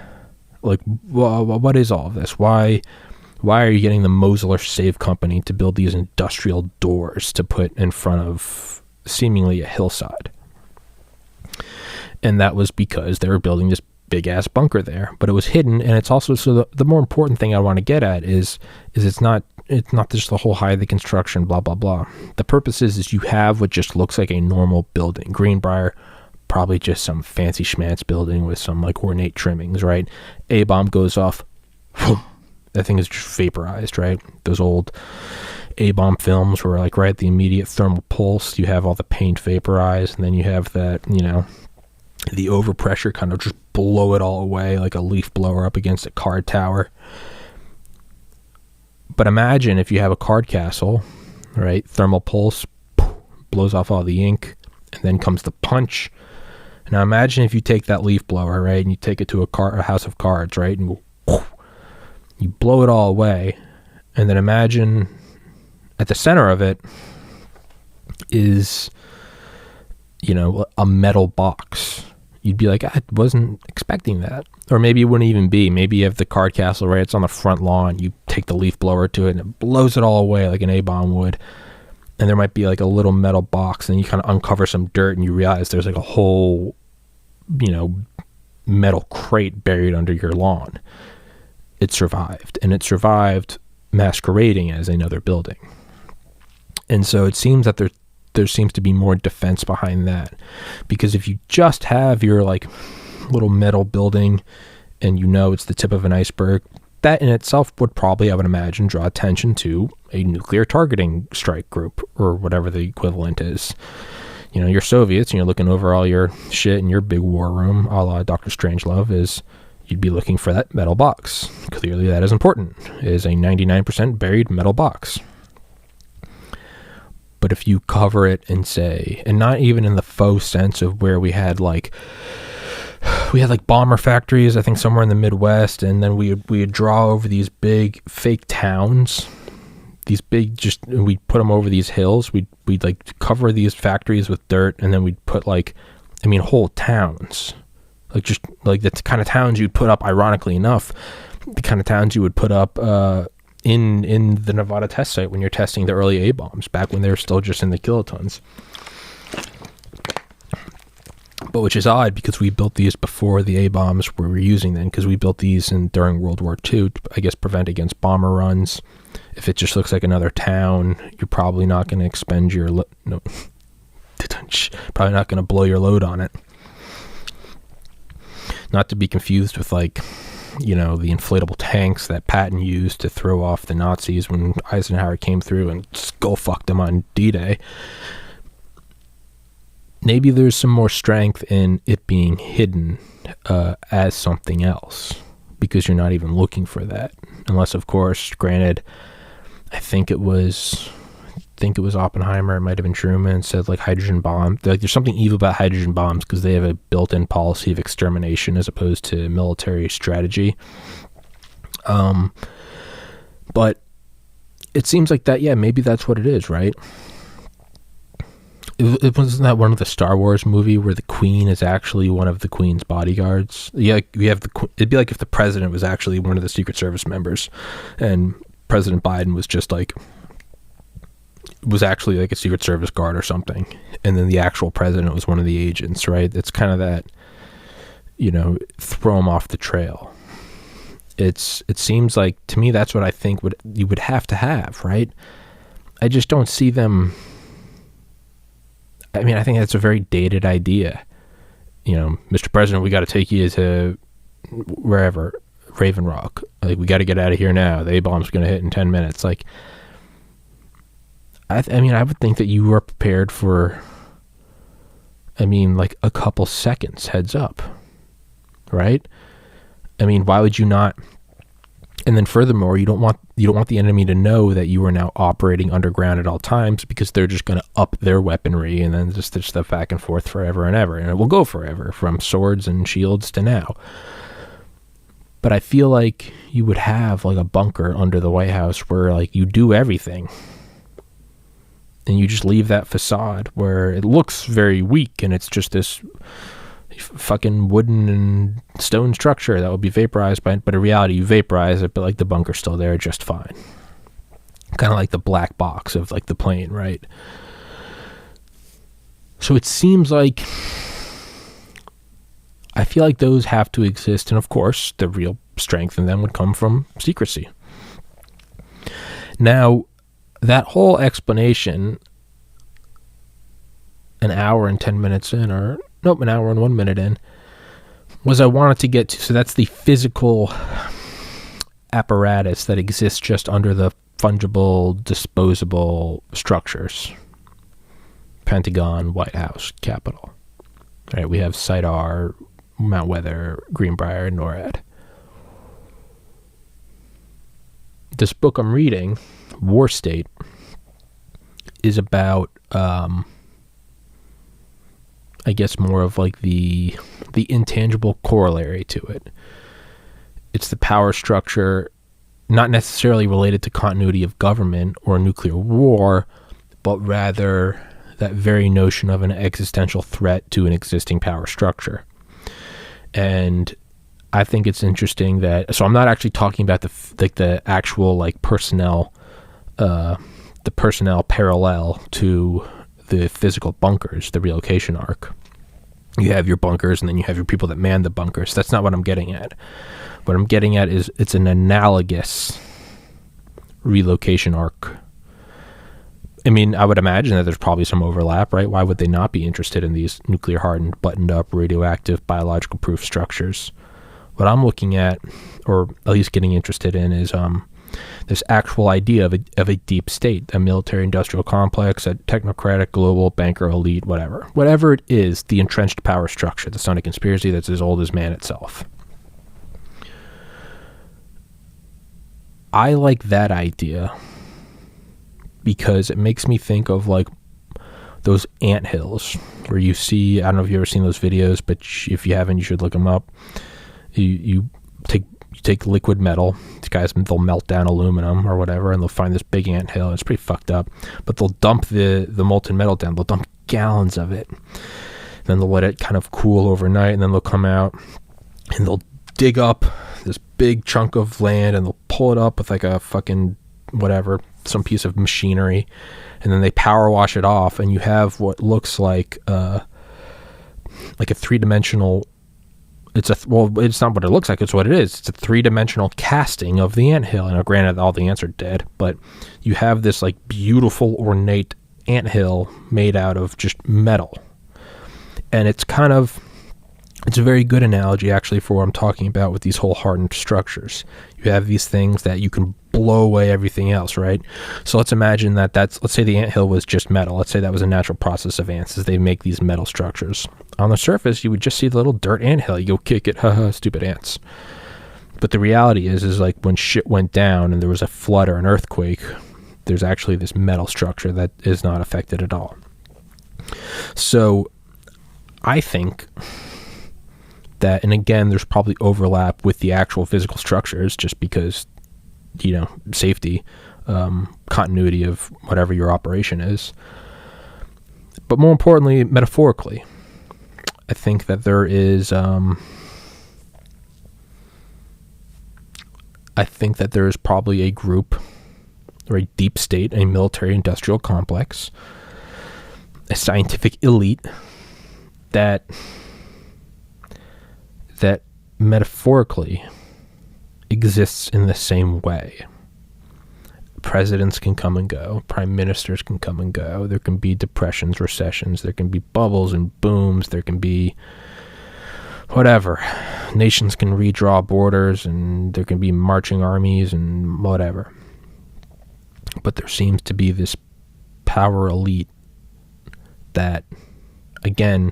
Like, what is all of this? Why are you getting the Mosler Save Company to build these industrial doors to put in front of seemingly a hillside? And that was because they were building this big ass bunker there, but it was hidden. And it's also, so the more important thing I want to get at is it's not just the whole height of the construction, blah, blah, blah. The purpose is you have what just looks like a normal building. Greenbrier, probably just some fancy schmanz building with some like ornate trimmings, right? A-bomb goes off, whoop, that thing is just vaporized, right? Those old A-bomb films were like right at the immediate thermal pulse. You have all the paint vaporized, and then you have that, the overpressure kind of just blow it all away like a leaf blower up against a card tower. But imagine if you have a card castle, right? Thermal pulse blows off all the ink, and then comes the punch. Now imagine if you take that leaf blower, right, and you take it to a house of cards, right, and you blow it all away, and then imagine at the center of it is, a metal box. You'd be like, I wasn't expecting that. Or maybe it wouldn't even be. Maybe you have the card castle, right? It's on the front lawn. You take the leaf blower to it and it blows it all away like an A-bomb would. And there might be like a little metal box, and you kind of uncover some dirt and you realize there's like a whole, metal crate buried under your lawn. It survived, and it survived masquerading as another building. And so it seems that there seems to be more defense behind that, because if you just have your like little metal building and it's the tip of an iceberg, that in itself would probably, I would imagine, draw attention to a nuclear targeting strike group or whatever the equivalent is. You're Soviets and you're looking over all your shit in your big war room, a la Dr. Strangelove, is you'd be looking for that metal box. Clearly that is important. It is a 99% buried metal box. But if you cover it and say, and not even in the faux sense of where we had like bomber factories, I think somewhere in the Midwest, and then we would draw over these big fake towns, we'd put them over these hills. We'd like cover these factories with dirt, and then we'd put whole towns, just like the kind of towns you'd put up, ironically enough, the kind of towns you would put up, in the Nevada test site when you're testing the early A-bombs, back when they were still just in the kilotons. But which is odd, because we built these before the A-bombs were using them, because we built these during World War II to, I guess, prevent against bomber runs. If it just looks like another town, you're probably not going to expend your probably not going to blow your load on it. Not to be confused with the inflatable tanks that Patton used to throw off the Nazis when Eisenhower came through and skull fucked them on D-Day. Maybe there's some more strength in it being hidden as something else, because you're not even looking for that. Unless, of course, granted, I think it was Oppenheimer, it might have been Truman, said like hydrogen bomb. There's something evil about hydrogen bombs because they have a built-in policy of extermination as opposed to military strategy. But it seems like that, maybe that's what it is, right? It wasn't that one of the Star Wars movie where the Queen is actually one of the Queen's bodyguards? Yeah, it'd be like if the president was actually one of the Secret Service members, and President Biden was actually like a Secret Service guard or something, and then the actual president was one of the agents, right? It's kind of that, throw them off the trail. It seems like, to me, that's what I think you would have to have, right? I just don't see them. I mean, I think that's a very dated idea. Mr. President, we got to take you to wherever, Raven Rock. Like, we got to get out of here now. The A-bomb's going to hit in 10 minutes. Like, I would think that you were prepared for, like a couple seconds heads up, right? Why would you not? And then furthermore, you don't want the enemy to know that you are now operating underground at all times, because they're just going to up their weaponry and then just stitch stuff back and forth forever and ever. And it will go forever, from swords and shields to now. But I feel like you would have like a bunker under the White House where like you do everything. And you just leave that facade where it looks very weak and it's just this fucking wooden and stone structure that will be vaporized but in reality you vaporize it, but like the bunker's still there just fine. Kind of like the black box of like the plane, right? So it seems like, I feel like those have to exist, and of course the real strength in them would come from secrecy. Now, that whole explanation, an hour and 10 minutes in, or nope, an hour and 1 minute in, was I wanted to get to, so that's the physical apparatus that exists just under the fungible, disposable structures. Pentagon, White House, Capitol. Right, we have Site R, Mount Weather, Greenbrier, NORAD. This book I'm reading, War State, is about I guess more of like the intangible corollary to it. It's the power structure, not necessarily related to continuity of government or nuclear war, but rather that very notion of an existential threat to an existing power structure. And I think it's interesting that, so I'm not actually talking about the actual like personnel, the personnel parallel to the physical bunkers, the relocation arc. You have your bunkers and then you have your people that man the bunkers. That's not what I'm getting at. What I'm getting at is it's an analogous relocation arc. I would imagine that there's probably some overlap, right? Why would they not be interested in these nuclear hardened, buttoned up, radioactive, biological proof structures? What I'm looking at, or at least getting interested in, is this actual idea of a deep state, a military industrial complex, a technocratic global banker elite, whatever it is, the entrenched power structure that's not a conspiracy, that's as old as man itself. I like that idea because it makes me think of like those anthills where you see, I don't know if you've ever seen those videos, but if you haven't, you should look them up. You take liquid metal. These guys, they'll melt down aluminum or whatever, and they'll find this big anthill. It's pretty fucked up, but they'll dump the molten metal down. They'll dump gallons of it. Then they'll let it kind of cool overnight, and then they'll come out and they'll dig up this big chunk of land, and they'll pull it up with like a fucking whatever, some piece of machinery, and then they power wash it off, and you have what looks like a three-dimensional. It's not what it looks like, it's what it is. It's a three-dimensional casting of the anthill. And granted, all the ants are dead, but you have this like beautiful, ornate anthill made out of just metal. And it's a very good analogy actually for what I'm talking about with these whole hardened structures. You have these things that you can blow away everything else, right? So let's imagine let's say the anthill was just metal. Let's say that was a natural process of ants as they make these metal structures. On the surface, you would just see the little dirt anthill. You go kick it, haha, stupid ants. But the reality is like when shit went down and there was a flood or an earthquake, there's actually this metal structure that is not affected at all. So I think that, and again, there's probably overlap with the actual physical structures just because, safety, continuity of whatever your operation is. But more importantly, metaphorically, I think that there is, probably a group or a deep state, a military industrial complex, a scientific elite that metaphorically exists in the same way. presidents can come and go, prime ministers can come and go, there can be depressions, recessions, there can be bubbles and booms, there can be whatever. Nations can redraw borders, and there can be marching armies and whatever. But there seems to be this power elite that, again,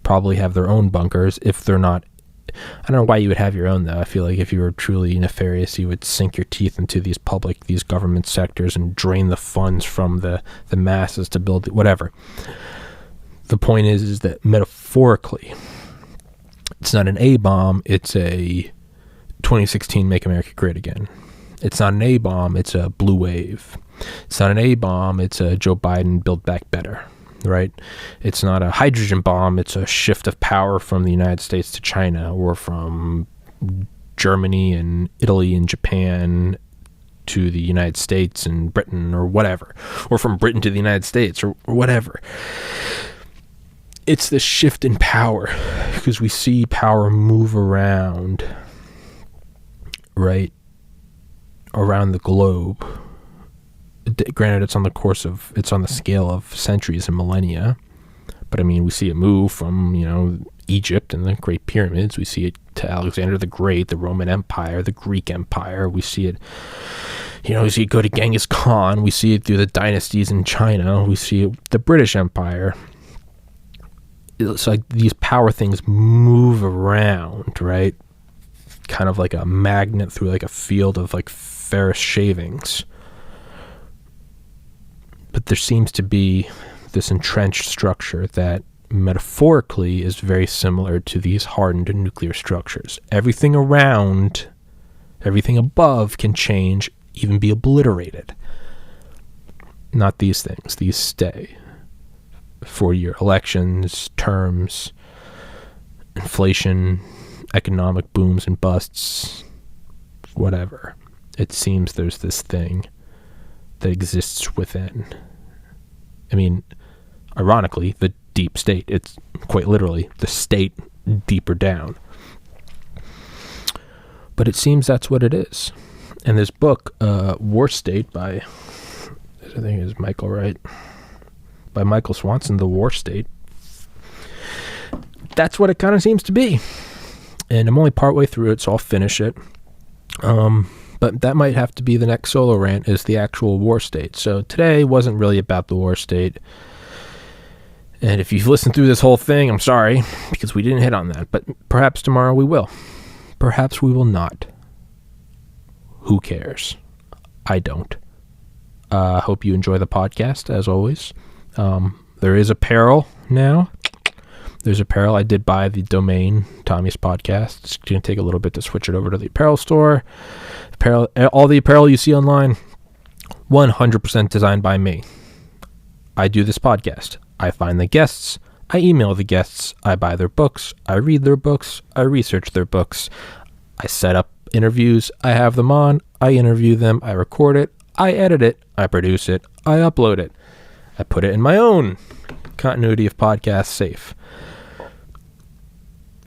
probably have their own bunkers if they're not. I don't know why you would have your own, though. I feel like if you were truly nefarious, you would sink your teeth into these government sectors and drain the funds from the masses to build whatever. The point is that metaphorically, it's not an A-bomb, it's a 2016 Make America Great Again. It's not an A-bomb, it's a blue wave. It's not an A-bomb, it's a Joe Biden Build Back Better, right? It's not a hydrogen bomb, it's a shift of power from the United States to China, or from Germany and Italy and Japan to the United States and Britain, or whatever. Or from Britain to the United States, or whatever. It's the shift in power, because we see power move around, right, around the globe. Granted, it's on the scale of centuries and millennia, but I mean, we see it move from, Egypt and the Great Pyramids. We see it to Alexander the Great, the Roman Empire, the Greek Empire. We see it, we see it go to Genghis Khan. We see it through the dynasties in China. We see it, the British Empire. It's like these power things move around, right? Kind of like a magnet through like a field of like ferrous shavings. But there seems to be this entrenched structure that metaphorically is very similar to these hardened nuclear structures. Everything around, everything above can change, even be obliterated. Not these things. These stay. 4-year elections, terms, inflation, economic booms and busts, whatever. It seems there's this thing that exists within. I mean, ironically, the deep state. It's quite literally the state deeper down. But it seems that's what it is. And this book, War State by, I think it is Michael, right? By Michael Swanson, The War State. That's what it kind of seems to be. And I'm only partway through it, so I'll finish it. But that might have to be the next solo rant, is the actual war state. So today wasn't really about the war state. And if you've listened through this whole thing, I'm sorry, because we didn't hit on that. But perhaps tomorrow we will. Perhaps we will not. Who cares? I don't. Hope you enjoy the podcast, as always. There is apparel now. There's apparel. I did buy the domain, Tommy's Podcast. It's going to take a little bit to switch it over to the apparel store. Apparel, all the apparel you see online, 100% designed by me. I do this podcast. I find the guests. I email the guests. I buy their books. I read their books. I research their books. I set up interviews. I have them on. I interview them. I record it. I edit it. I produce it. I upload it. I put it in my own continuity of podcasts safe.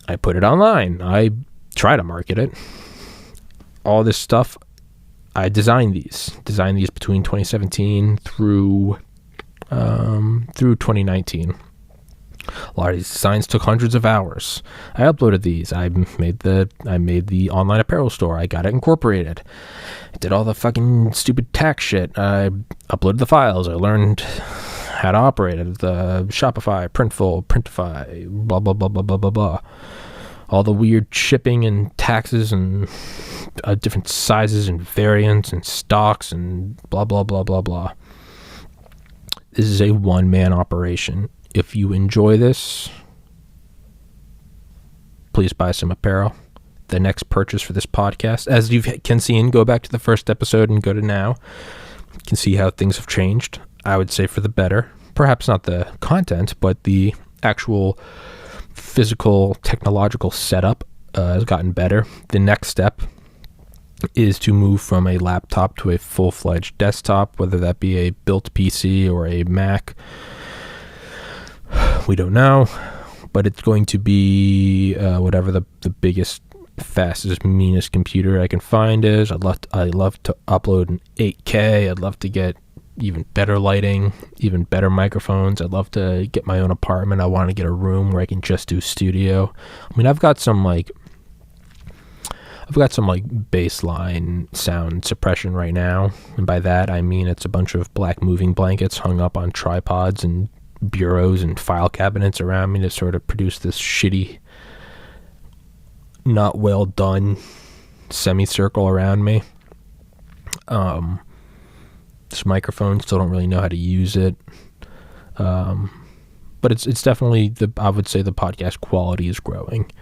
I put it online. I try to market it. All this stuff, I designed these between 2017 through 2019. A lot of these designs took hundreds of hours. I uploaded these. I made the online apparel store. I got it incorporated. I did all the fucking stupid tax shit. I uploaded the files. I learned how to operate it. The Shopify, Printful, Printify, blah, blah, blah, blah, blah, blah, blah. All the weird shipping and taxes and different sizes and variants and stocks and blah, blah, blah, blah, blah. This is a one-man operation. If you enjoy this, please buy some apparel. The next purchase for this podcast, as you can see, and go back to the first episode and go to now, you can see how things have changed. I would say for the better. Perhaps not the content, but the actual physical, technological setup has gotten better. The next step is to move from a laptop to a full-fledged desktop, whether that be a built PC or a Mac. We don't know, but it's going to be whatever the biggest fastest, meanest computer I can find is. I love to upload in 8K. I'd love to get even better lighting, even better microphones. I'd love to get my own apartment. I want to get a room where I can just do studio. I mean, I've got some baseline sound suppression right now, and by that I mean it's a bunch of black moving blankets hung up on tripods and bureaus and file cabinets around me to sort of produce this shitty, not well done semicircle around me. This microphone, still don't really know how to use it, but it's definitely, I would say the podcast quality is growing.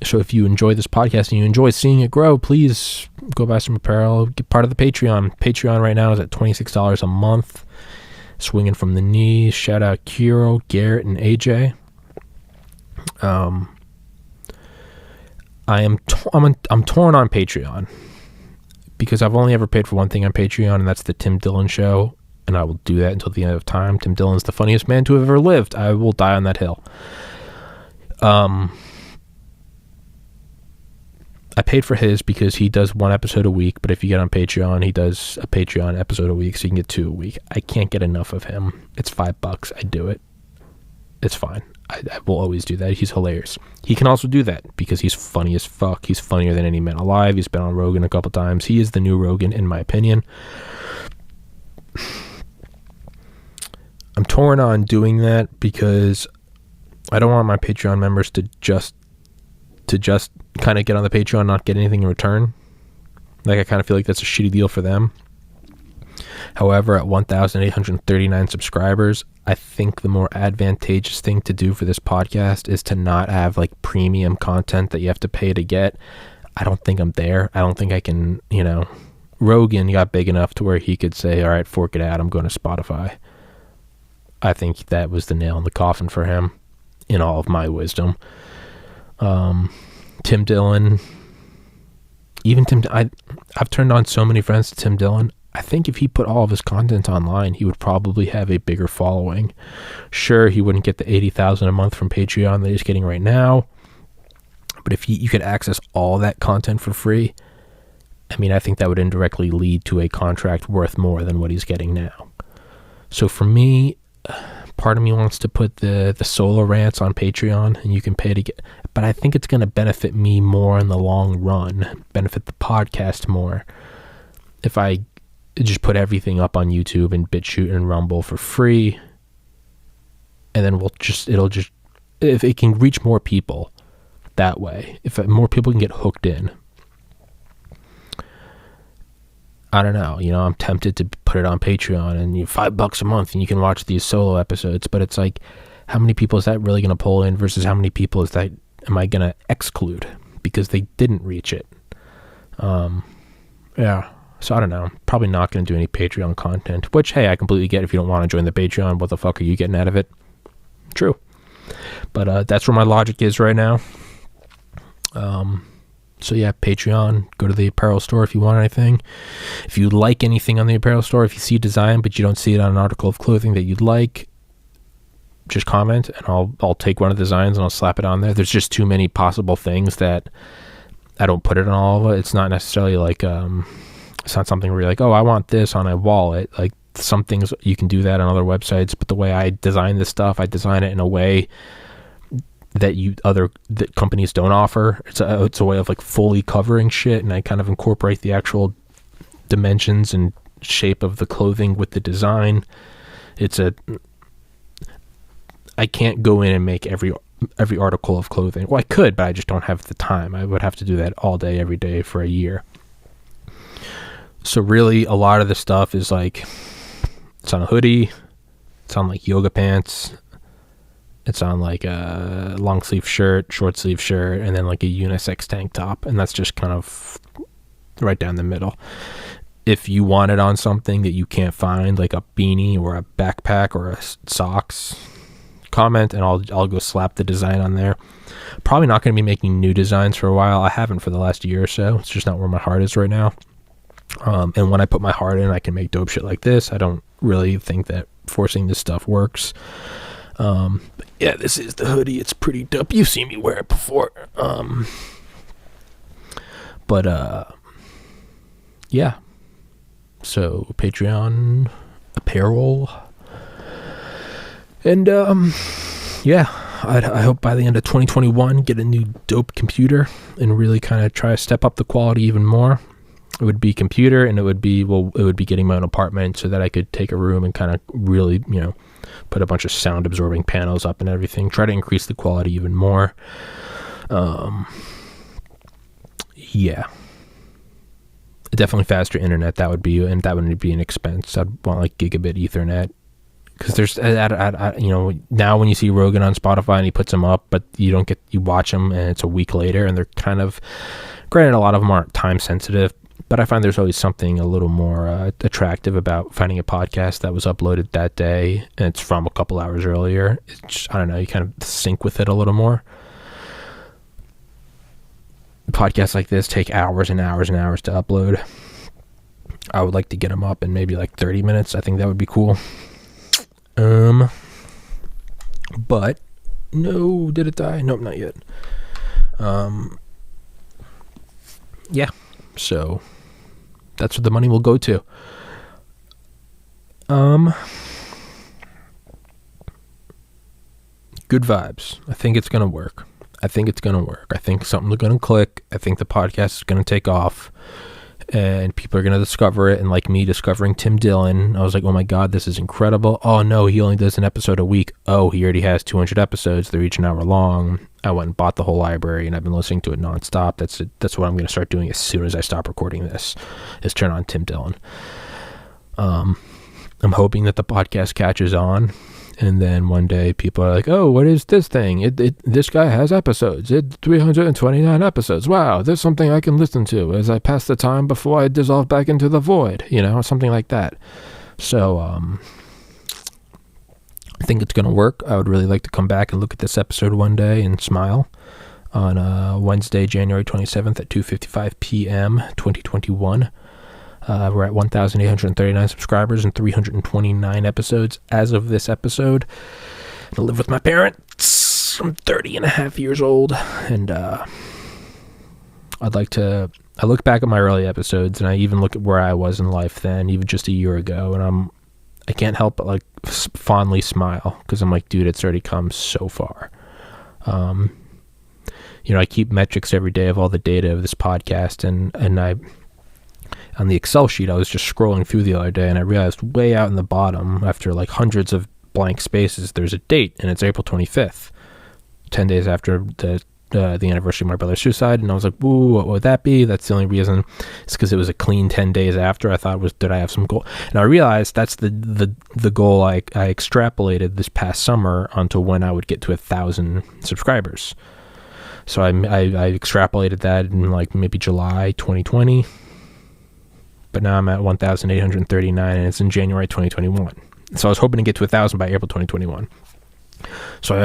So if you enjoy this podcast and you enjoy seeing it grow, please go buy some apparel. Get part of the Patreon. Patreon right now is at $26 a month. Swinging from the knees. Shout out Kiro, Garrett, and AJ. I'm torn on Patreon because I've only ever paid for one thing on Patreon, and that's the Tim Dillon Show, and I will do that until the end of time. Tim Dillon's the funniest man to have ever lived. I will die on that hill. I paid for his because he does one episode a week, but if you get on Patreon, he does a Patreon episode a week, so you can get 2 a week. I can't get enough of him. It's $5. I do it. It's fine. I will always do that. He's hilarious. He can also do that because he's funny as fuck. He's funnier than any man alive. He's been on Rogan a couple times. He is the new Rogan, in my opinion. I'm torn on doing that because I don't want my Patreon members to just kind of get on the Patreon, not get anything in return. Like, I kind of feel like that's a shitty deal for them. However, at 1,839 subscribers, I think the more advantageous thing to do for this podcast is to not have like premium content that you have to pay to get. I don't think I'm there. I don't think I can, Rogan got big enough to where he could say, all right, fork it out, I'm going to Spotify. I think that was the nail in the coffin for him, in all of my wisdom. Tim Dillon, I've turned on so many friends to Tim Dillon. I think if he put all of his content online, he would probably have a bigger following. Sure, he wouldn't get the 80,000 a month from Patreon that he's getting right now, but if you could access all that content for free, I mean, I think that would indirectly lead to a contract worth more than what he's getting now. So for me, part of me wants to put the solo rants on Patreon, and you can pay to get, but I think it's going to benefit me more in the long run, benefit the podcast more, if I just put everything up on YouTube and BitChute and Rumble for free, and then if it can reach more people that way, if more people can get hooked in. I don't know, I'm tempted to put it on Patreon and $5 a month and you can watch these solo episodes, but it's like, how many people is that really going to pull in versus how many people am I going to exclude because they didn't reach it? Yeah. So I don't know. Probably not going to do any Patreon content, which, hey, I completely get. If you don't want to join the Patreon, what the fuck are you getting out of it? True. But that's where my logic is right now. So yeah, Patreon, go to the apparel store if you want anything. If you like anything on the apparel store, if you see design but you don't see it on an article of clothing that you'd like, just comment and I'll take one of the designs and I'll slap it on there. There's just too many possible things that I don't put it on all of it. It's not necessarily like it's not something where you're like, oh, I want this on a wallet. Like, some things you can do that on other websites, but the way I design this stuff, I design it in a way that that companies don't offer. It's a way of like fully covering shit, and I kind of incorporate the actual dimensions and shape of the clothing with the design. I can't go in and make every article of clothing. Well, I could, but I just don't have the time. I would have to do that all day, every day for a year. So really, a lot of the stuff is like, it's on a hoodie, it's on like yoga pants, it's on like a long sleeve shirt, short sleeve shirt, and then like a unisex tank top, and that's just kind of right down the middle. If you want it on something that you can't find, like a beanie or a backpack or socks, comment and I'll go slap the design on there. Probably not going to be making new designs for a while. I haven't for the last year or so. It's just not where my heart is right now. And when I put my heart in, I can make dope shit like this. I don't really think that forcing this stuff works. Yeah, this is the hoodie. It's pretty dope. You've seen me wear it before. Yeah. So Patreon apparel. And yeah, I hope by the end of 2021 get a new dope computer and really kind of try to step up the quality even more. It would be computer, and it would be getting my own apartment so that I could take a room and kind of really, put a bunch of sound absorbing panels up and everything. Try to increase the quality even more. Yeah. Definitely faster internet. That would be an expense. I'd want like gigabit Ethernet. Because there's, now when you see Rogan on Spotify and he puts them up, but you watch them and it's a week later, and they're kind of, granted, a lot of them aren't time sensitive, but I find there's always something a little more attractive about finding a podcast that was uploaded that day and it's from a couple hours earlier. It's just, I don't know, you kind of sync with it a little more. Podcasts like this take hours and hours and hours to upload. I would like to get them up in maybe like 30 minutes. I think that would be cool. But no, did it die? Nope, not yet. Yeah, so that's what the money will go to. Good vibes. I think it's gonna work. I think something's gonna click. I think the podcast is gonna take off, and people are gonna discover it. And like me discovering Tim Dillon, I was like, oh my god, this is incredible. Oh no, he only does an episode a week. Oh, he already has 200 episodes. They're each an hour long. I went and bought the whole library, and I've been listening to it nonstop. That's what I'm gonna start doing as soon as I stop recording this, is turn on Tim Dillon. I'm hoping that the podcast catches on. And then one day people are like, oh, what is this thing? This guy has episodes. It's 329 episodes. Wow, there's something I can listen to as I pass the time before I dissolve back into the void, something like that. So I think it's going to work. I would really like to come back and look at this episode one day and smile on Wednesday, January 27th at 2:55 p.m., 2021. We're at 1,839 subscribers and 329 episodes as of this episode. I live with my parents. I'm 30 and a half years old, and I look back at my early episodes, and I even look at where I was in life then, even just a year ago, and I can't help but like fondly smile, because I'm like, dude, it's already come so far. I keep metrics every day of all the data of this podcast, and I, on the Excel sheet, I was just scrolling through the other day, and I realized way out in the bottom, after like hundreds of blank spaces, there's a date, and it's April 25th, 10 days after the anniversary of my brother's suicide. And I was like, ooh, what would that be? That's the only reason. It's because it was a clean 10 days after. I thought did I have some goal? And I realized that's the goal I extrapolated this past summer onto when I would get to 1,000 subscribers. So I extrapolated that in like maybe July 2020. But now I'm at 1,839, and it's in January 2021. So I was hoping to get to 1,000 by April 2021. So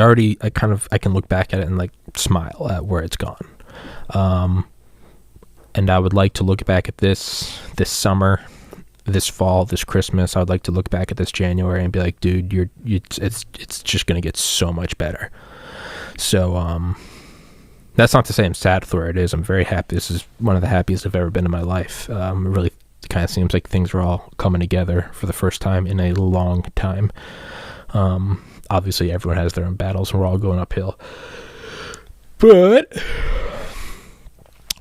I can look back at it and like smile at where it's gone. And I would like to look back at this summer, this fall, this Christmas. I would like to look back at this January and be like, dude, it's just going to get so much better. So, that's not to say I'm sad with where it is. I'm very happy. This is one of the happiest I've ever been in my life. It really kind of seems like things are all coming together for the first time in a long time. Obviously, everyone has their own battles, and we're all going uphill. But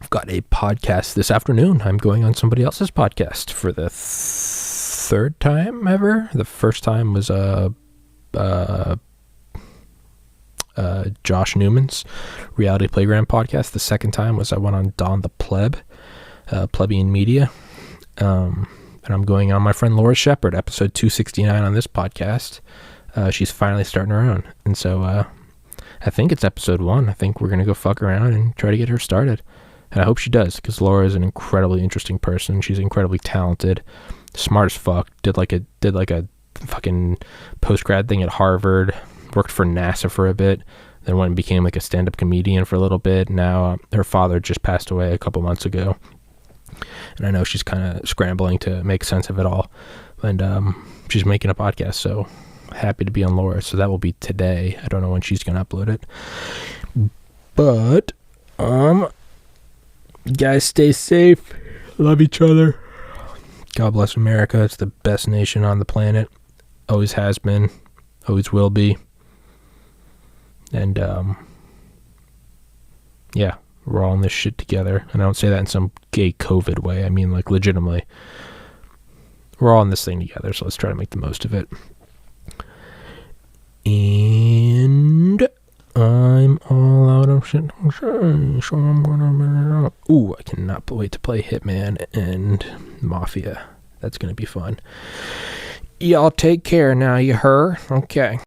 I've got a podcast this afternoon. I'm going on somebody else's podcast for the third time ever. The first time was Josh Newman's Reality Playground podcast. The second time was I went on Don the Pleb, Plebeian Media. And I'm going on my friend Laura Shepard, episode 269 on this podcast. She's finally starting her own. And so I think it's episode 1. I think we're going to go fuck around and try to get her started. And I hope she does, because Laura is an incredibly interesting person. She's incredibly talented, smart as fuck. Did like a fucking post-grad thing at Harvard. Worked for NASA for a bit, then went and became like a stand-up comedian for a little bit. Now her father just passed away a couple months ago, and I know she's kind of scrambling to make sense of it all, and she's making a podcast, so Happy to be on Laura, so that will be today. I don't know when she's gonna upload it, but you guys stay safe, love each other. God bless America. It's the best nation on the planet. Always has been, always will be. And yeah, we're all in this shit together. And I don't say that in some gay COVID way. I mean, like, legitimately, we're all in this thing together, so let's try to make the most of it. And I'm all out of shit to say, so I'm gonna... Ooh, I cannot wait to play Hitman and Mafia. That's gonna be fun. Y'all take care now, you heard? Okay.